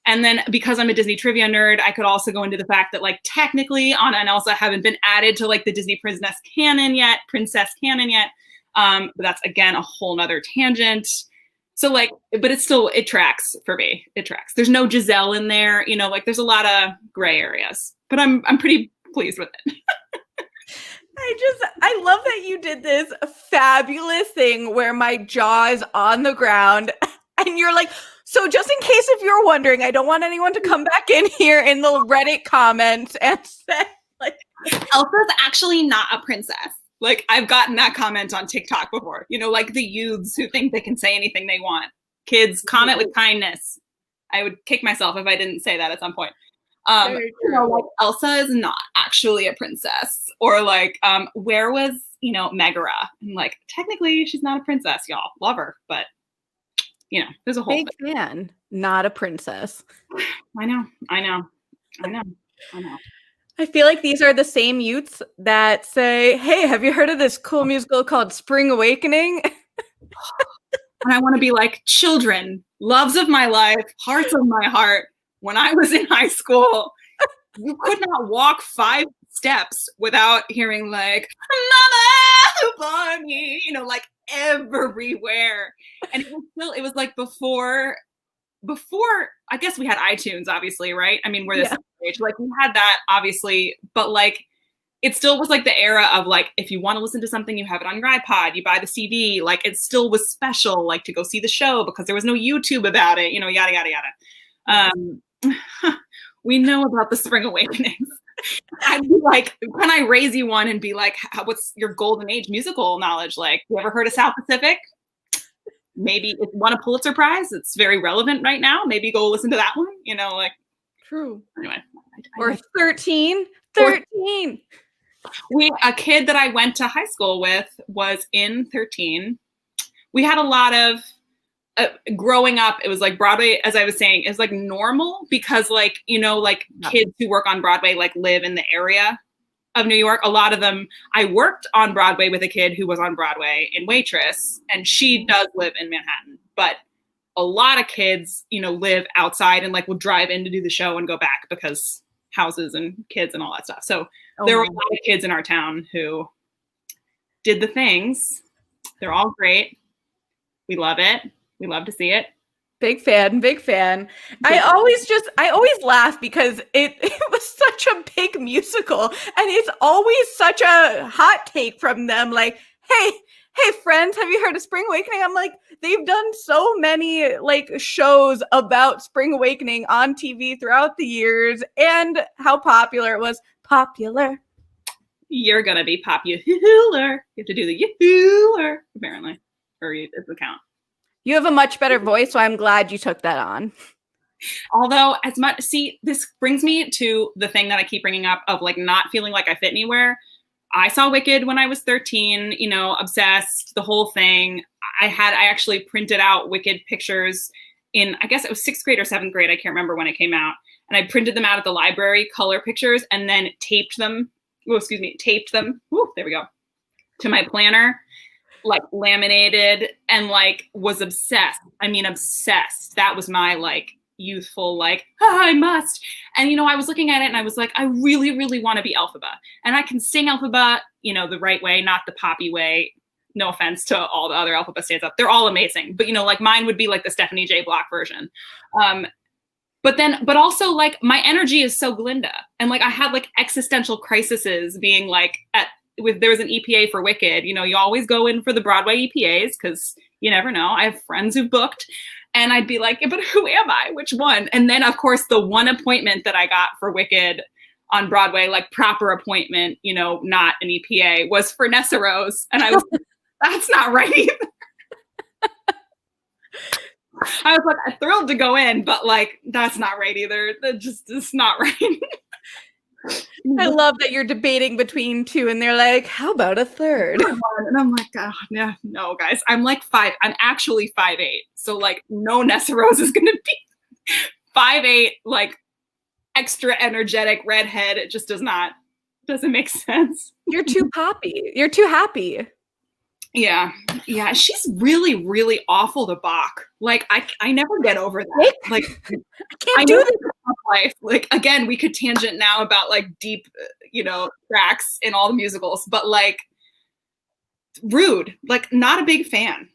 And then because I'm a Disney trivia nerd, I could also go into the fact that like technically Anna and Elsa haven't been added to like the Disney princess canon yet. But that's again a whole nother tangent. So like, but it tracks for me. It tracks. There's no Giselle in there, you know, like there's a lot of gray areas, but I'm pretty pleased with it. I love that you did this fabulous thing where my jaw is on the ground and you're like, so just in case if you're wondering, I don't want anyone to come back in here in the Reddit comments and say like, Elsa's actually not a princess. Like I've gotten that comment on TikTok before, you know, like the youths who think they can say anything they want. Kids, comment with kindness. I would kick myself if I didn't say that at some point. You know, like Elsa is not actually a princess, or like, where was, you know, Megara? And like, technically she's not a princess, y'all. Love her, but you know, there's a whole big fan, not a princess. I know. I feel like these are the same youths that say, hey, have you heard of this cool musical called Spring Awakening? And I want to be like, children, loves of my life, hearts of my heart. When I was in high school, you could not walk 5 steps without hearing like, Mama, for me, you know, like everywhere. And it was like before, I guess we had iTunes, obviously, right? I mean, we're this age, like we had that obviously, but like, it still was like the era of like, if you want to listen to something, you have it on your iPod, you buy the CD, like it still was special, like to go see the show because there was no YouTube about it, you know, yada, yada, yada. We know about the Spring Awakenings. I'd be like, can I raise you one and be like, what's your golden age musical knowledge like? You ever heard of South Pacific? Maybe it won a Pulitzer Prize. It's very relevant right now. Maybe go listen to that one, you know, like. True. Anyway. Or 13. A kid that I went to high school with was in 13. We had a lot of, growing up, it was like Broadway, as I was saying, is like normal because like, you know, like kids who work on Broadway, like live in the area of New York. A lot of them, I worked on Broadway with a kid who was on Broadway in Waitress, and she does live in Manhattan, but a lot of kids, you know, live outside and like will drive in to do the show and go back because houses and kids and all that stuff. So there were a lot of kids in our town who did the things. They're all great. We love it. We love to see it. Big fan. I always laugh because it was such a big musical and it's always such a hot take from them. Like, hey friends, have you heard of Spring Awakening? I'm like, they've done so many like shows about Spring Awakening on TV throughout the years and how popular it was. Popular. You're going to be popular. You have to do the yoo-hooer, apparently. Or it's the count. You have a much better voice, so I'm glad you took that on. Although this brings me to the thing that I keep bringing up of like not feeling like I fit anywhere. I saw Wicked when I was 13, you know, obsessed, the whole thing. I actually printed out Wicked pictures in, I guess it was 6th grade or 7th grade. I can't remember when it came out. And I printed them out at the library, color pictures, and then taped them. Ooh, there we go. To my planner. Like laminated and like was obsessed. I mean, obsessed. That was my like youthful, like, I must. And, you know, I was looking at it and I was like, I really, really want to be Elphaba. And I can sing Elphaba, you know, the right way, not the poppy way. No offense to all the other Elphaba stands up. They're all amazing. But, you know, like mine would be like the Stephanie J. Block version. but also like my energy is so Glinda, and like I had like existential crises being like there was an EPA for Wicked. You know, you always go in for the Broadway EPAs because you never know. I have friends who've booked, and I'd be like, but who am I? Which one? And then of course the one appointment that I got for Wicked on Broadway, like proper appointment, you know, not an EPA, was for Nessa Rose, and I was that's not right either. I was like, I'm thrilled to go in, but like, that's not right either. That just is not right. I love that you're debating between two and they're like, how about a third? And I'm like, oh, yeah, no, guys. I'm like 5. I'm actually 5'8". So like, no Nessa Rose is going to be 5'8", like extra energetic redhead. It just doesn't make sense. You're too poppy. You're too happy. Yeah. She's really, really awful to balk. Like I never get over that. Like I can't do this. Life. Like again, we could tangent now about like deep, you know, tracks in all the musicals, but like rude. Like not a big fan.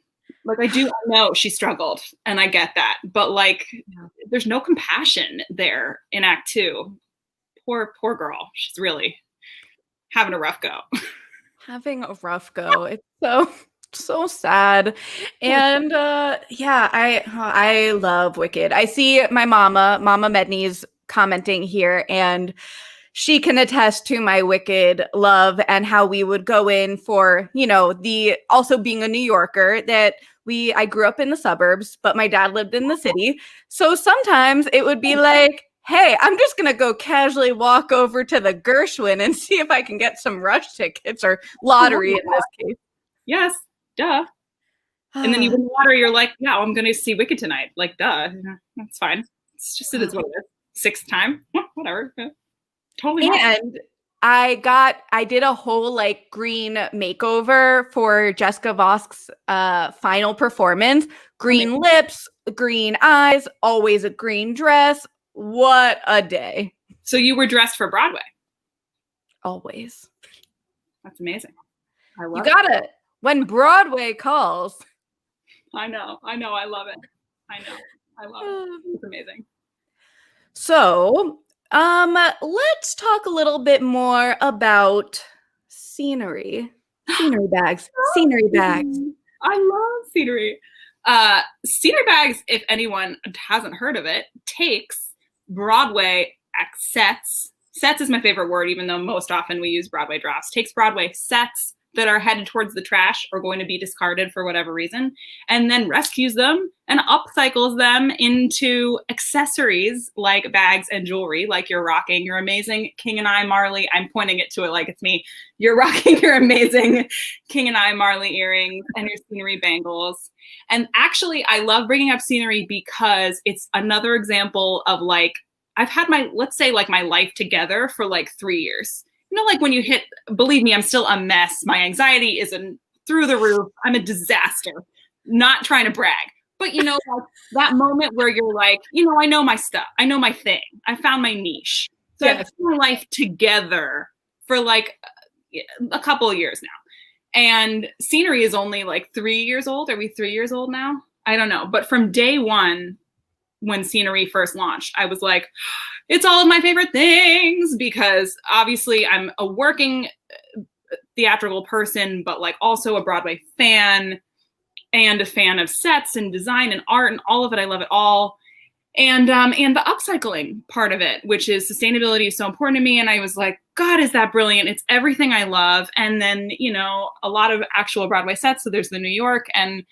Like I know she struggled, and I get that, but like there's no compassion there in Act 2. Poor girl. She's really having a rough go. Having a rough go. It's so sad. And I love Wicked. I see my Mama Medney's commenting here, and she can attest to my Wicked love and how we would go in for, you know, the also being a New Yorker, that I grew up in the suburbs, but my dad lived in the city. So sometimes it would be like, hey, I'm just going to go casually walk over to the Gershwin and see if I can get some Rush tickets, or lottery in this case. Yes, duh. And then you win the lottery, you're like, yeah, I'm going to see Wicked tonight. Like, duh, that's fine. It's just, it is what it is. 6th time, whatever. Totally. And I did a whole like green makeover for Jessica Vosk's final performance. Green lips, green eyes, always a green dress. What a day. So you were dressed for Broadway? Always. That's amazing. You got it. When Broadway calls. I know. I love it. I love it. It's amazing. So, let's talk a little bit more about scenery. Scenery bags. Scenery bags. I love scenery. Scenery bags, if anyone hasn't heard of it, takes Broadway sets. Sets is my favorite word, even though most often we use Broadway drafts. Takes Broadway sets that are headed towards the trash or going to be discarded for whatever reason, and then rescues them and upcycles them into accessories like bags and jewelry, like you're rocking your amazing King and I Marley. I'm pointing it to it like it's me. You're rocking your amazing King and I Marley earrings and your scenery bangles. And actually, I love bringing up scenery because it's another example of like, I've had let's say like my life together for like 3 years. You know, like when you believe me, I'm still a mess. My anxiety is through the roof. I'm a disaster. Not trying to brag. But, you know, like that moment where you're like, you know, I know my stuff. I know my thing. I found my niche. So I've had my life together for like a couple of years now. And scenery is only like 3 years old. Are we 3 years old now? I don't know. But from day one, when scenery first launched, I was like, it's all of my favorite things, because obviously I'm a working theatrical person, but like also a Broadway fan and a fan of sets and design and art and all of it. I love it all. And the upcycling part of it, which is sustainability, is so important to me. And I was like, God, is that brilliant? It's everything I love. And then, you know, a lot of actual Broadway sets. So there's the New York, and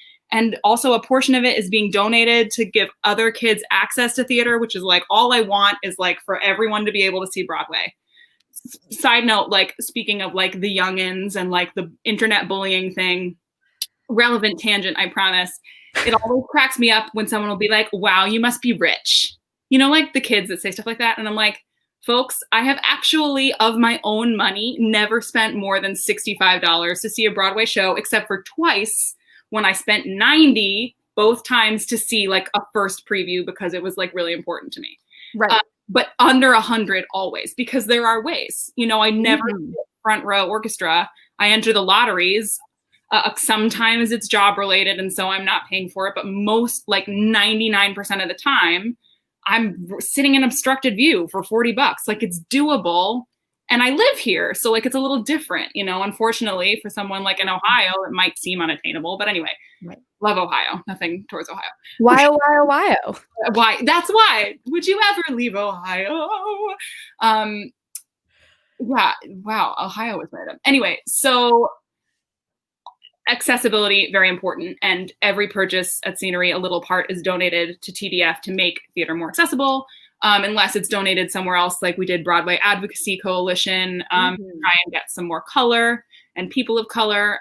also a portion of it is being donated to give other kids access to theater, which is like, all I want is like for everyone to be able to see Broadway. Side note, like speaking of like the youngins and like the internet bullying thing, relevant tangent, I promise. It always cracks me up when someone will be like, wow, you must be rich. You know, like the kids that say stuff like that. And I'm like, folks, I have actually, of my own money, never spent more than $65 to see a Broadway show, except for twice when I spent $90 both times to see like a first preview, because it was like really important to me. Right. But under $100 always, because there are ways. You know, I never front row orchestra. I enter the lotteries. Sometimes it's job related, and so I'm not paying for it. But most, like 99% of the time, I'm sitting in obstructed view for $40. Like, it's doable. And I live here. So like, it's a little different, you know, unfortunately for someone like in Ohio, it might seem unattainable, but anyway, right. Love Ohio, nothing towards Ohio. Why? Why? That's why. Would you ever leave Ohio? Yeah. Wow. Ohio was random. Anyway, so accessibility, very important. And every purchase at Scenery, a little part is donated to TDF to make theater more accessible. Unless it's donated somewhere else, like we did Broadway Advocacy Coalition, try and get some more color and people of color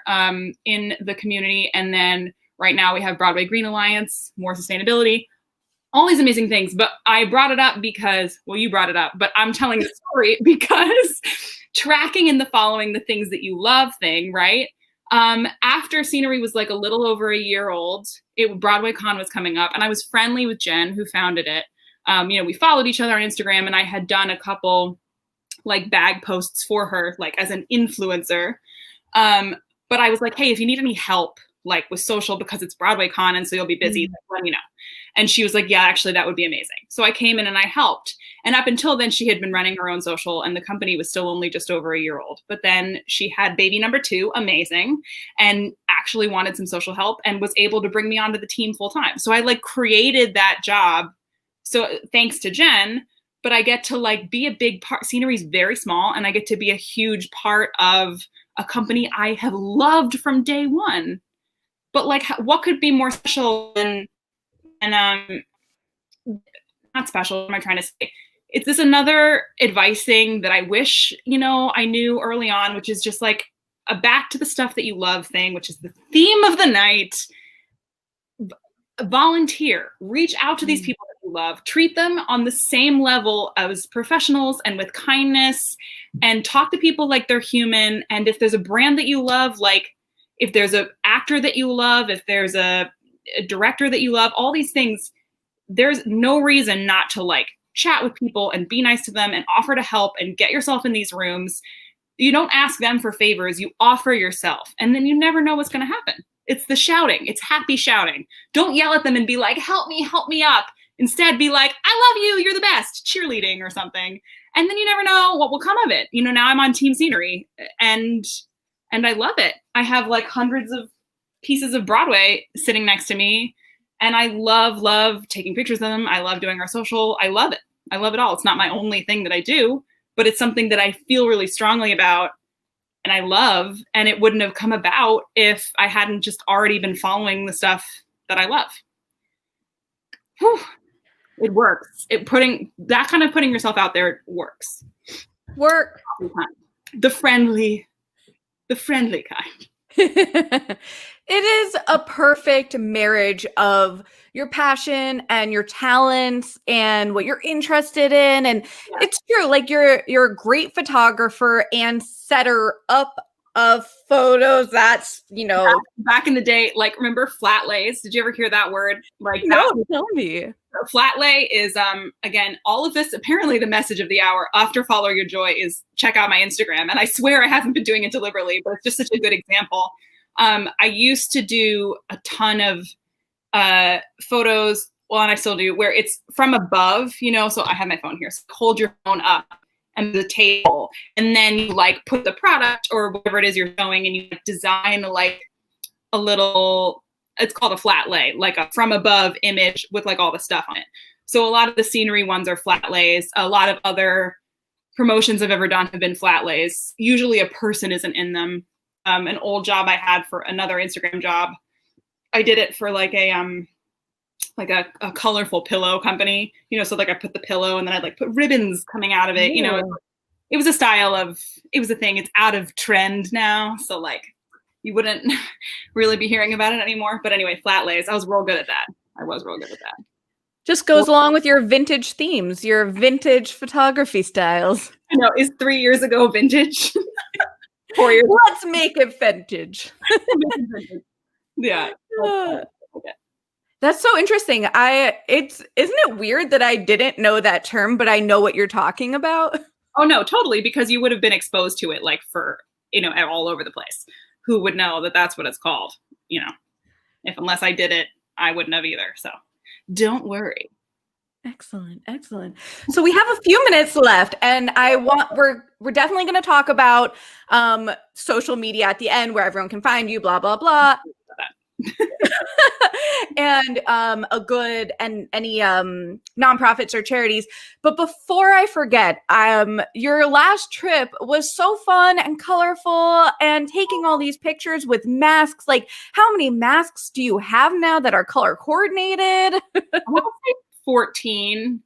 in the community. And then right now we have Broadway Green Alliance, more sustainability, all these amazing things. But I brought it up because, well, you brought it up, but I'm telling the story because tracking and the following the things that you love thing, right? After Scenery was like a little over a year old, Broadway Con was coming up, and I was friendly with Jen, who founded it. You know, we followed each other on Instagram, and I had done a couple like bag posts for her, like as an influencer. But I was like, hey, if you need any help, like with social, because it's Broadway Con, and so you'll be busy, like, let me know. And she was like, yeah, actually, that would be amazing. So I came in and I helped. And up until then, she had been running her own social, and the company was still only just over a year old. But then she had baby number 2, amazing, and actually wanted some social help and was able to bring me onto the team full time. So I like created that job. So thanks to Jen, but I get to like be a big part. Scenery is very small, and I get to be a huge part of a company I have loved from day one. But like, what could be more special than, and not special, what am I trying to say? It's this another advice thing that I wish, you know, I knew early on, which is just like a back to the stuff that you love thing, which is the theme of the night. Volunteer, reach out to these people that you love, treat them on the same level as professionals and with kindness, and talk to people like they're human. And if there's a brand that you love, like if there's an actor that you love, if there's a director that you love, all these things, there's no reason not to like chat with people and be nice to them and offer to help and get yourself in these rooms. You don't ask them for favors, you offer yourself, and then you never know what's going to happen. It's the shouting. It's happy shouting. Don't yell at them and be like, help me up. Instead, be like, I love you, you're the best, cheerleading or something. And then you never know what will come of it. You know, now I'm on Team Scenery, and I love it. I have like hundreds of pieces of Broadway sitting next to me, and I love taking pictures of them. I love doing our social. I love it. I love it all. It's not my only thing that I do, but it's something that I feel really strongly about and I love, and it wouldn't have come about if I hadn't just already been following the stuff that I love. Whew. It works. Putting yourself out there works. The friendly kind. It is a perfect marriage of your passion and your talents and what you're interested in. And it's true, like you're a great photographer and setter up of photos. That's, you know, back in the day, like, remember flat lays? Did you ever hear that word? Like, no, tell me. Flat lay is, again, all of this, apparently the message of the hour after Follow Your Joy is check out my Instagram. And I swear I haven't been doing it deliberately, but it's just such a good example. I used to do a ton of photos, well, and I still do, where it's from above, you know, so I have my phone here. So hold your phone up and the table, and then you like put the product or whatever it is you're showing, and you design like a little, it's called a flat lay, like a from above image with like all the stuff on it. So a lot of the Scenery ones are flat lays. A lot of other promotions I've ever done have been flat lays. Usually a person isn't in them. An old job I had for another Instagram job, I did it for like a colorful pillow company, you know, so like I put the pillow and then I'd like put ribbons coming out of it. You know, it was a style of, it was a thing. It's out of trend now. So like you wouldn't really be hearing about it anymore. But anyway, flat lays, I was real good at that. Just goes along with your vintage themes, your vintage photography styles. I know, is 3 years ago vintage? 4 years. Let's make it vintage. Yeah. That's so interesting. Isn't it weird that I didn't know that term, but I know what you're talking about? Oh no, totally. Because you would have been exposed to it like for, you know, all over the place. Who would know that that's what it's called? You know, unless I did it, I wouldn't have either. So don't worry. Excellent, excellent. So we have a few minutes left, and we're definitely going to talk about social media at the end, where everyone can find you, blah blah blah, and any nonprofits or charities. But before I forget, your last trip was so fun and colorful, and taking all these pictures with masks. Like, how many masks do you have now that are color coordinated? I want to say 14,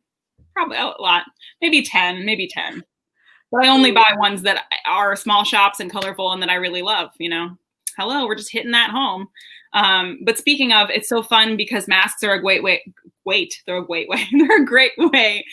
probably a lot, maybe 10. But I only buy ones that are small shops and colorful and that I really love, Hello, we're just hitting that home. But speaking of, it's so fun because masks are a great way. They're a great way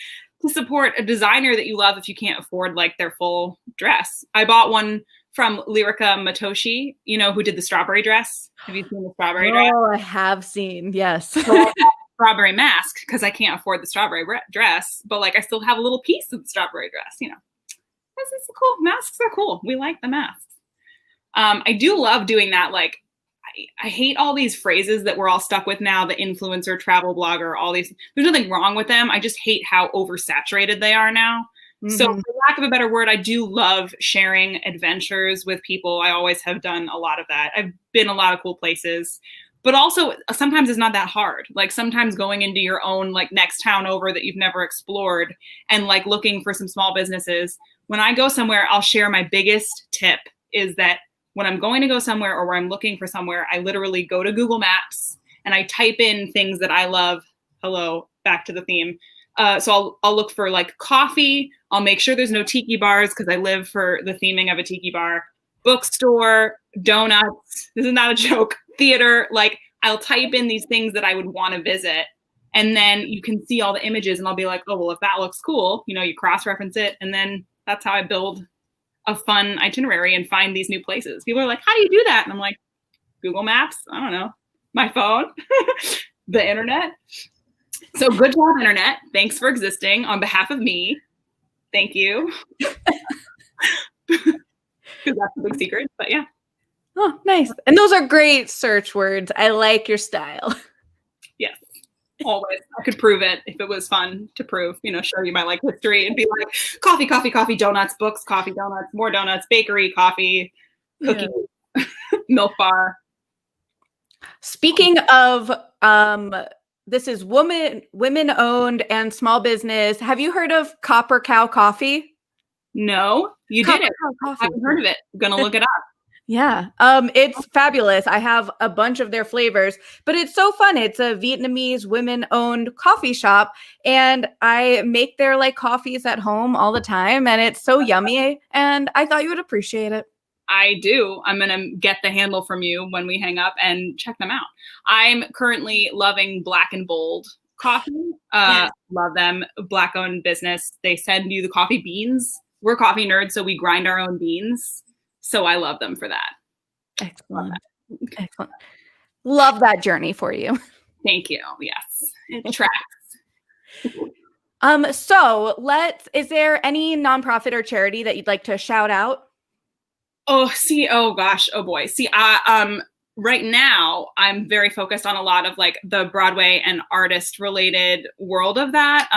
to support a designer that you love if you can't afford like their full dress. I bought one from Lyrica Matoshi, who did the strawberry dress. Have you seen the strawberry dress? Oh, I have seen, yes. So strawberry mask because I can't afford the strawberry dress, but like I still have a little piece of the strawberry dress, This is cool. Masks are cool. We like the masks. I do love doing that. Like I hate all these phrases that we're all stuck with now, the influencer, travel blogger, all these. There's nothing wrong with them. I just hate how oversaturated they are now. Mm-hmm. So for lack of a better word, I do love sharing adventures with people. I always have done a lot of that. I've been a lot of cool places. But also sometimes it's not that hard. Like sometimes going into your own like next town over that you've never explored and like looking for some small businesses. When I go somewhere, I'll share my biggest tip is that when I'm going to go somewhere or where I'm looking for somewhere, I literally go to Google Maps and I type in things that I love. Hello, back to the theme. So I'll look for like coffee. I'll make sure there's no tiki bars because I live for the theming of a tiki bar. Bookstore, donuts. This is not a joke. Theater. Like I'll type in these things that I would want to visit. And then you can see all the images and I'll be like, oh, well, if that looks cool, you cross-reference it. And then that's how I build a fun itinerary and find these new places. People are like, how do you do that? And I'm like, Google Maps. I don't know. My phone, the internet. So good job, internet. Thanks for existing on behalf of me. Thank you. Because that's a big secret, but yeah. Oh, nice. And those are great search words. I like your style. Yes, always. I could prove it if it was fun to prove, show you my like history and be like coffee, donuts, books, coffee, donuts, more donuts, bakery, coffee, cookies, milk bar. Speaking of, this is women owned and small business. Have you heard of Copper Cow Coffee? No, you did it. I haven't heard of it. I'm going to look it up. Yeah. It's fabulous. I have a bunch of their flavors, but it's so fun. It's a Vietnamese women-owned coffee shop, and I make their like coffees at home all the time, and it's so yummy, and I thought you would appreciate it. I do. I'm going to get the handle from you when we hang up and check them out. I'm currently loving Black and Bold coffee. Yes. Love them. Black-owned business. They send you the coffee beans. We're coffee nerds, so we grind our own beans. So I love them for that. Excellent. Excellent. Love that journey for you. Thank you. Yes. It tracks. Is there any nonprofit or charity that you'd like to shout out? Oh gosh. Oh boy. Right now I'm very focused on a lot of like the Broadway and artist related world of that.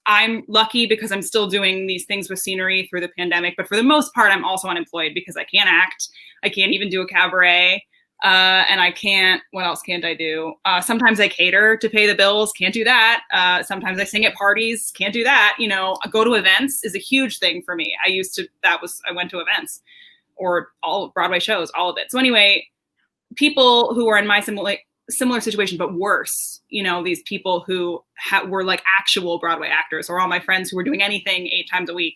I'm lucky because I'm still doing these things with scenery through the pandemic, but for the most part, I'm also unemployed because I can't act. I can't even do a cabaret. And I can't, what else can't I do? Sometimes I cater to pay the bills. Can't do that. Sometimes I sing at parties. Can't do that. Go to events is a huge thing for me. I went to events or all Broadway shows, all of it. So anyway, people who are in my similar situation, but worse, these people who were like actual Broadway actors, or all my friends who were doing anything 8 times a week,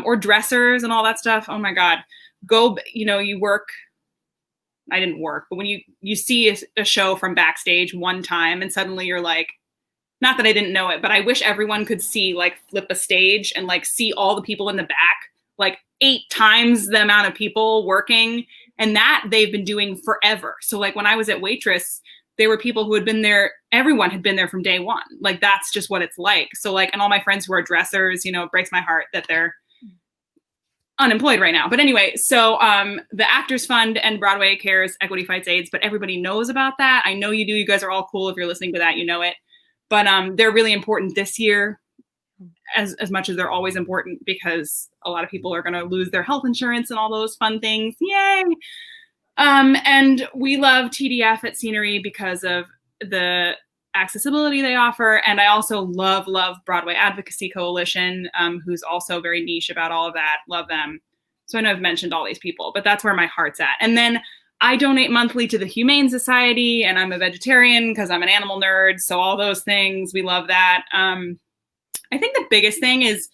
or dressers and all that stuff. Oh my God, you work. I didn't work, but when you see a show from backstage one time and suddenly you're like, not that I didn't know it, but I wish everyone could see like flip a stage and like see all the people in the back, like 8 times the amount of people working. And that they've been doing forever. So like when I was at Waitress, there were people who had been there. Everyone had been there from day one. Like, that's just what it's like. So like, and all my friends who are dressers, it breaks my heart that they're unemployed right now. But anyway, so the Actors Fund and Broadway Cares Equity Fights AIDS, but everybody knows about that. I know you do. You guys are all cool. If you're listening to that, you know it. but they're really important this year as much as they're always important, because a lot of people are going to lose their health insurance and all those fun things. Yay. And we love TDF at Scenery because of the accessibility they offer. And I also love Broadway Advocacy Coalition, who's also very niche about all of that. Love them. So I know I've mentioned all these people, but that's where my heart's at. And then I donate monthly to the Humane Society, and I'm a vegetarian because I'm an animal nerd. So all those things, we love that. I think the biggest thing is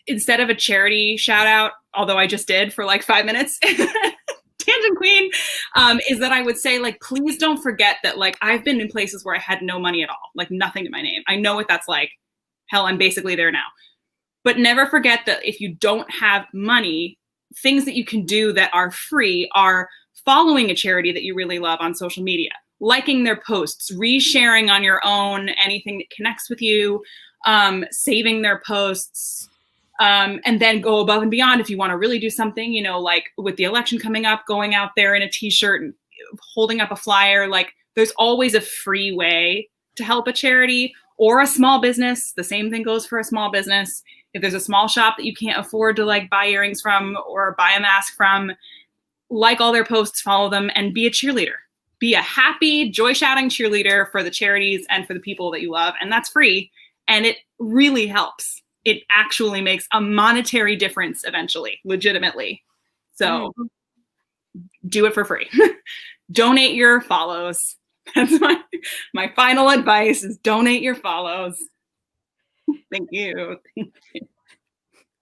instead of a charity shout out, although I just did for like 5 minutes, tangent queen, is that I would say, like, please don't forget that, like, I've been in places where I had no money at all, like nothing to my name. I know what that's like. Hell, I'm basically there now. But never forget that if you don't have money, things that you can do that are free are following a charity that you really love on social media, liking their posts, resharing on your own anything that connects with you, saving their posts, and then go above and beyond if you want to really do something, you know, like with the election coming up, going out there in a t-shirt and holding up a flyer. Like, there's always a free way to help a charity or a small business. The same thing goes for a small business. If there's a small shop that you can't afford to like buy earrings from or buy a mask from, like all their posts, follow them, and be a cheerleader. Be a happy, joy-shouting cheerleader for the charities and for the people that you love. And that's free. And it really helps. It actually makes a monetary difference eventually, legitimately. So do it for free. Donate your follows. That's my final advice, is donate your follows. Thank you.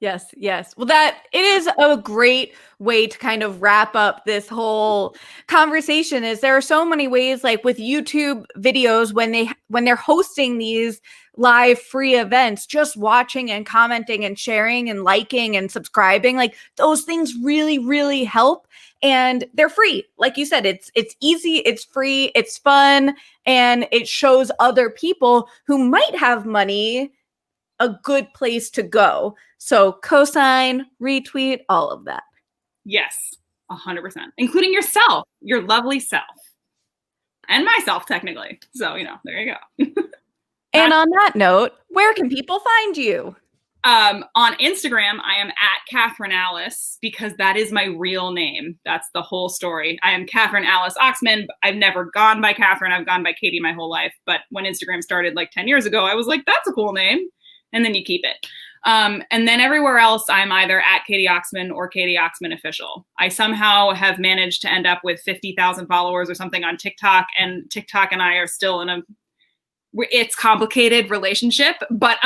Yes, yes. Well, that it is a great way to kind of wrap up this whole conversation. Is there are so many ways, like with YouTube videos, when they're hosting these live free events, just watching and commenting and sharing and liking and subscribing, like those things really, really help. And they're free. Like you said, it's easy, it's free, it's fun, and it shows other people who might have money a good place to go. So cosign, retweet, all of that. Yes, 100%, including yourself, your lovely self, and myself, technically. So, you know, there you go. And on that note, where can people find you? On Instagram, I am at Catherine Alice, because that is my real name. That's the whole story. I am Catherine Alice Oxman. I've never gone by Catherine. I've gone by Katie my whole life. But when Instagram started like 10 years ago, I was like, that's a cool name. And then you keep it. And then everywhere else, I'm either at Katie Oxman or Katie Oxman Official. I somehow have managed to end up with 50,000 followers or something on TikTok, and TikTok and I are still in it's complicated relationship, but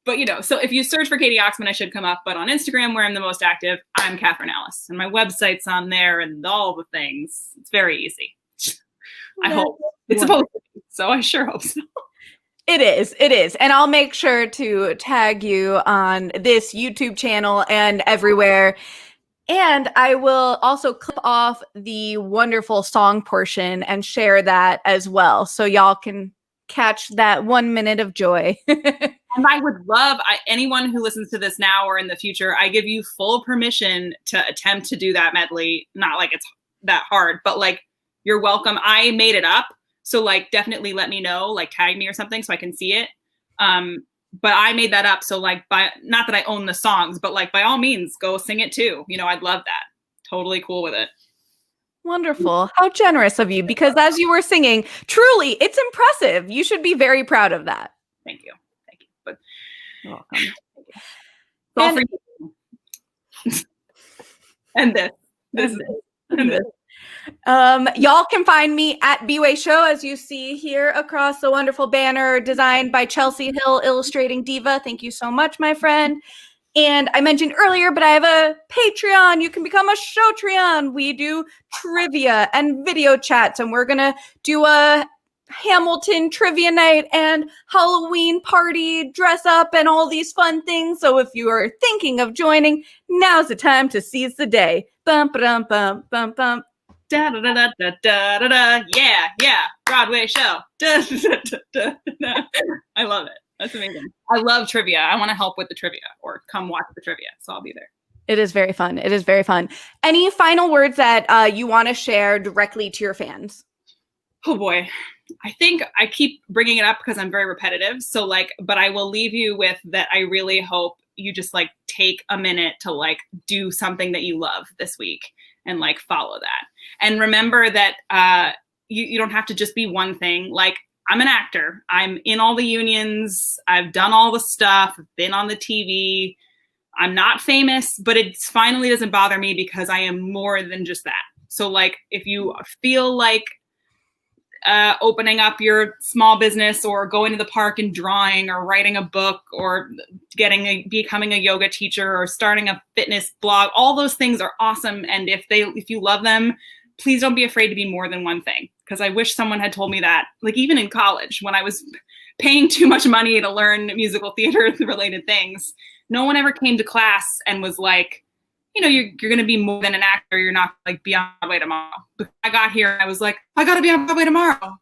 you know, so if you search for Katie Oxman, I should come up. But on Instagram, where I'm the most active, I'm Catherine Alice, and my website's on there and all the things. It's very easy. I hope it's supposed to be, so I sure hope so. It is. And I'll make sure to tag you on this YouTube channel and everywhere. And I will also clip off the wonderful song portion and share that as well, so y'all can catch that 1 minute of joy. And I would love anyone who listens to this now or in the future, I give you full permission to attempt to do that medley. Not like it's that hard, but like, you're welcome. I made it up. So like, definitely let me know, like tag me or something so I can see it. But I made that up. So like, not that I own the songs, but like, by all means, go sing it too. You know, I'd love that. Totally cool with it. Wonderful. How generous of you, because as you were singing, truly, it's impressive. You should be very proud of that. Thank you. But you're welcome. All for you. And this. Y'all can find me at bwaySHO, as you see here across the wonderful banner designed by Chelsea Hill, illustrating diva. Thank you so much, my friend. And I mentioned earlier, but I have a Patreon. You can become a Showtreon. We do trivia and video chats, and we're gonna do a Hamilton trivia night and Halloween party, dress up, and all these fun things. So if you are thinking of joining, now's the time to seize the day. Bum bum bum bum bum. Da da da da da da da da. Yeah. Broadway show. Da, da, da, da, da. I love it. That's amazing. I love trivia. I want to help with the trivia or come watch the trivia. So I'll be there. It is very fun. Any final words that you want to share directly to your fans? Oh boy. I think I keep bringing it up because I'm very repetitive. So like, but I will leave you with that. I really hope you just like take a minute to like do something that you love this week and like follow that. And remember that you don't have to just be one thing. Like, I'm an actor. I'm in all the unions. I've done all the stuff. I've been on the TV. I'm not famous, but it finally doesn't bother me because I am more than just that. So like, if you feel like opening up your small business or going to the park and drawing or writing a book or becoming a yoga teacher or starting a fitness blog, all those things are awesome. And if you love them, please don't be afraid to be more than one thing. Because I wish someone had told me that, like even in college when I was paying too much money to learn musical theater related things, no one ever came to class and was like, you know, you're going to be more than an actor. You're not like be on Broadway tomorrow. But I got here and I was like, I got to be on Broadway tomorrow.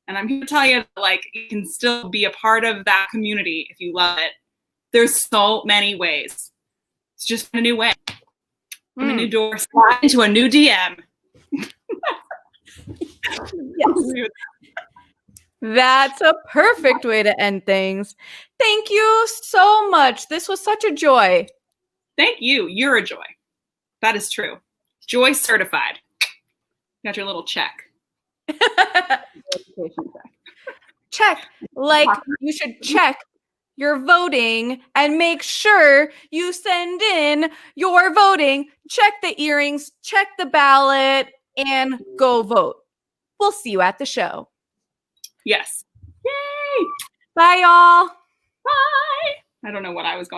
And I'm here to tell you that, like, you can still be a part of that community if you love it. There's so many ways. It's just a new way. A new door, slide into a new DM. Yes. That's a perfect way to end things. Thank you so much. This was such a joy. Thank you. You're a joy. That is true. Joy certified. Got your little check. Check. Like you should check your voting and make sure you send in your voting. Check the earrings, check the ballot, and go vote. We'll see you at the show. Yes. Yay! Bye, y'all. Bye. I don't know what I was going to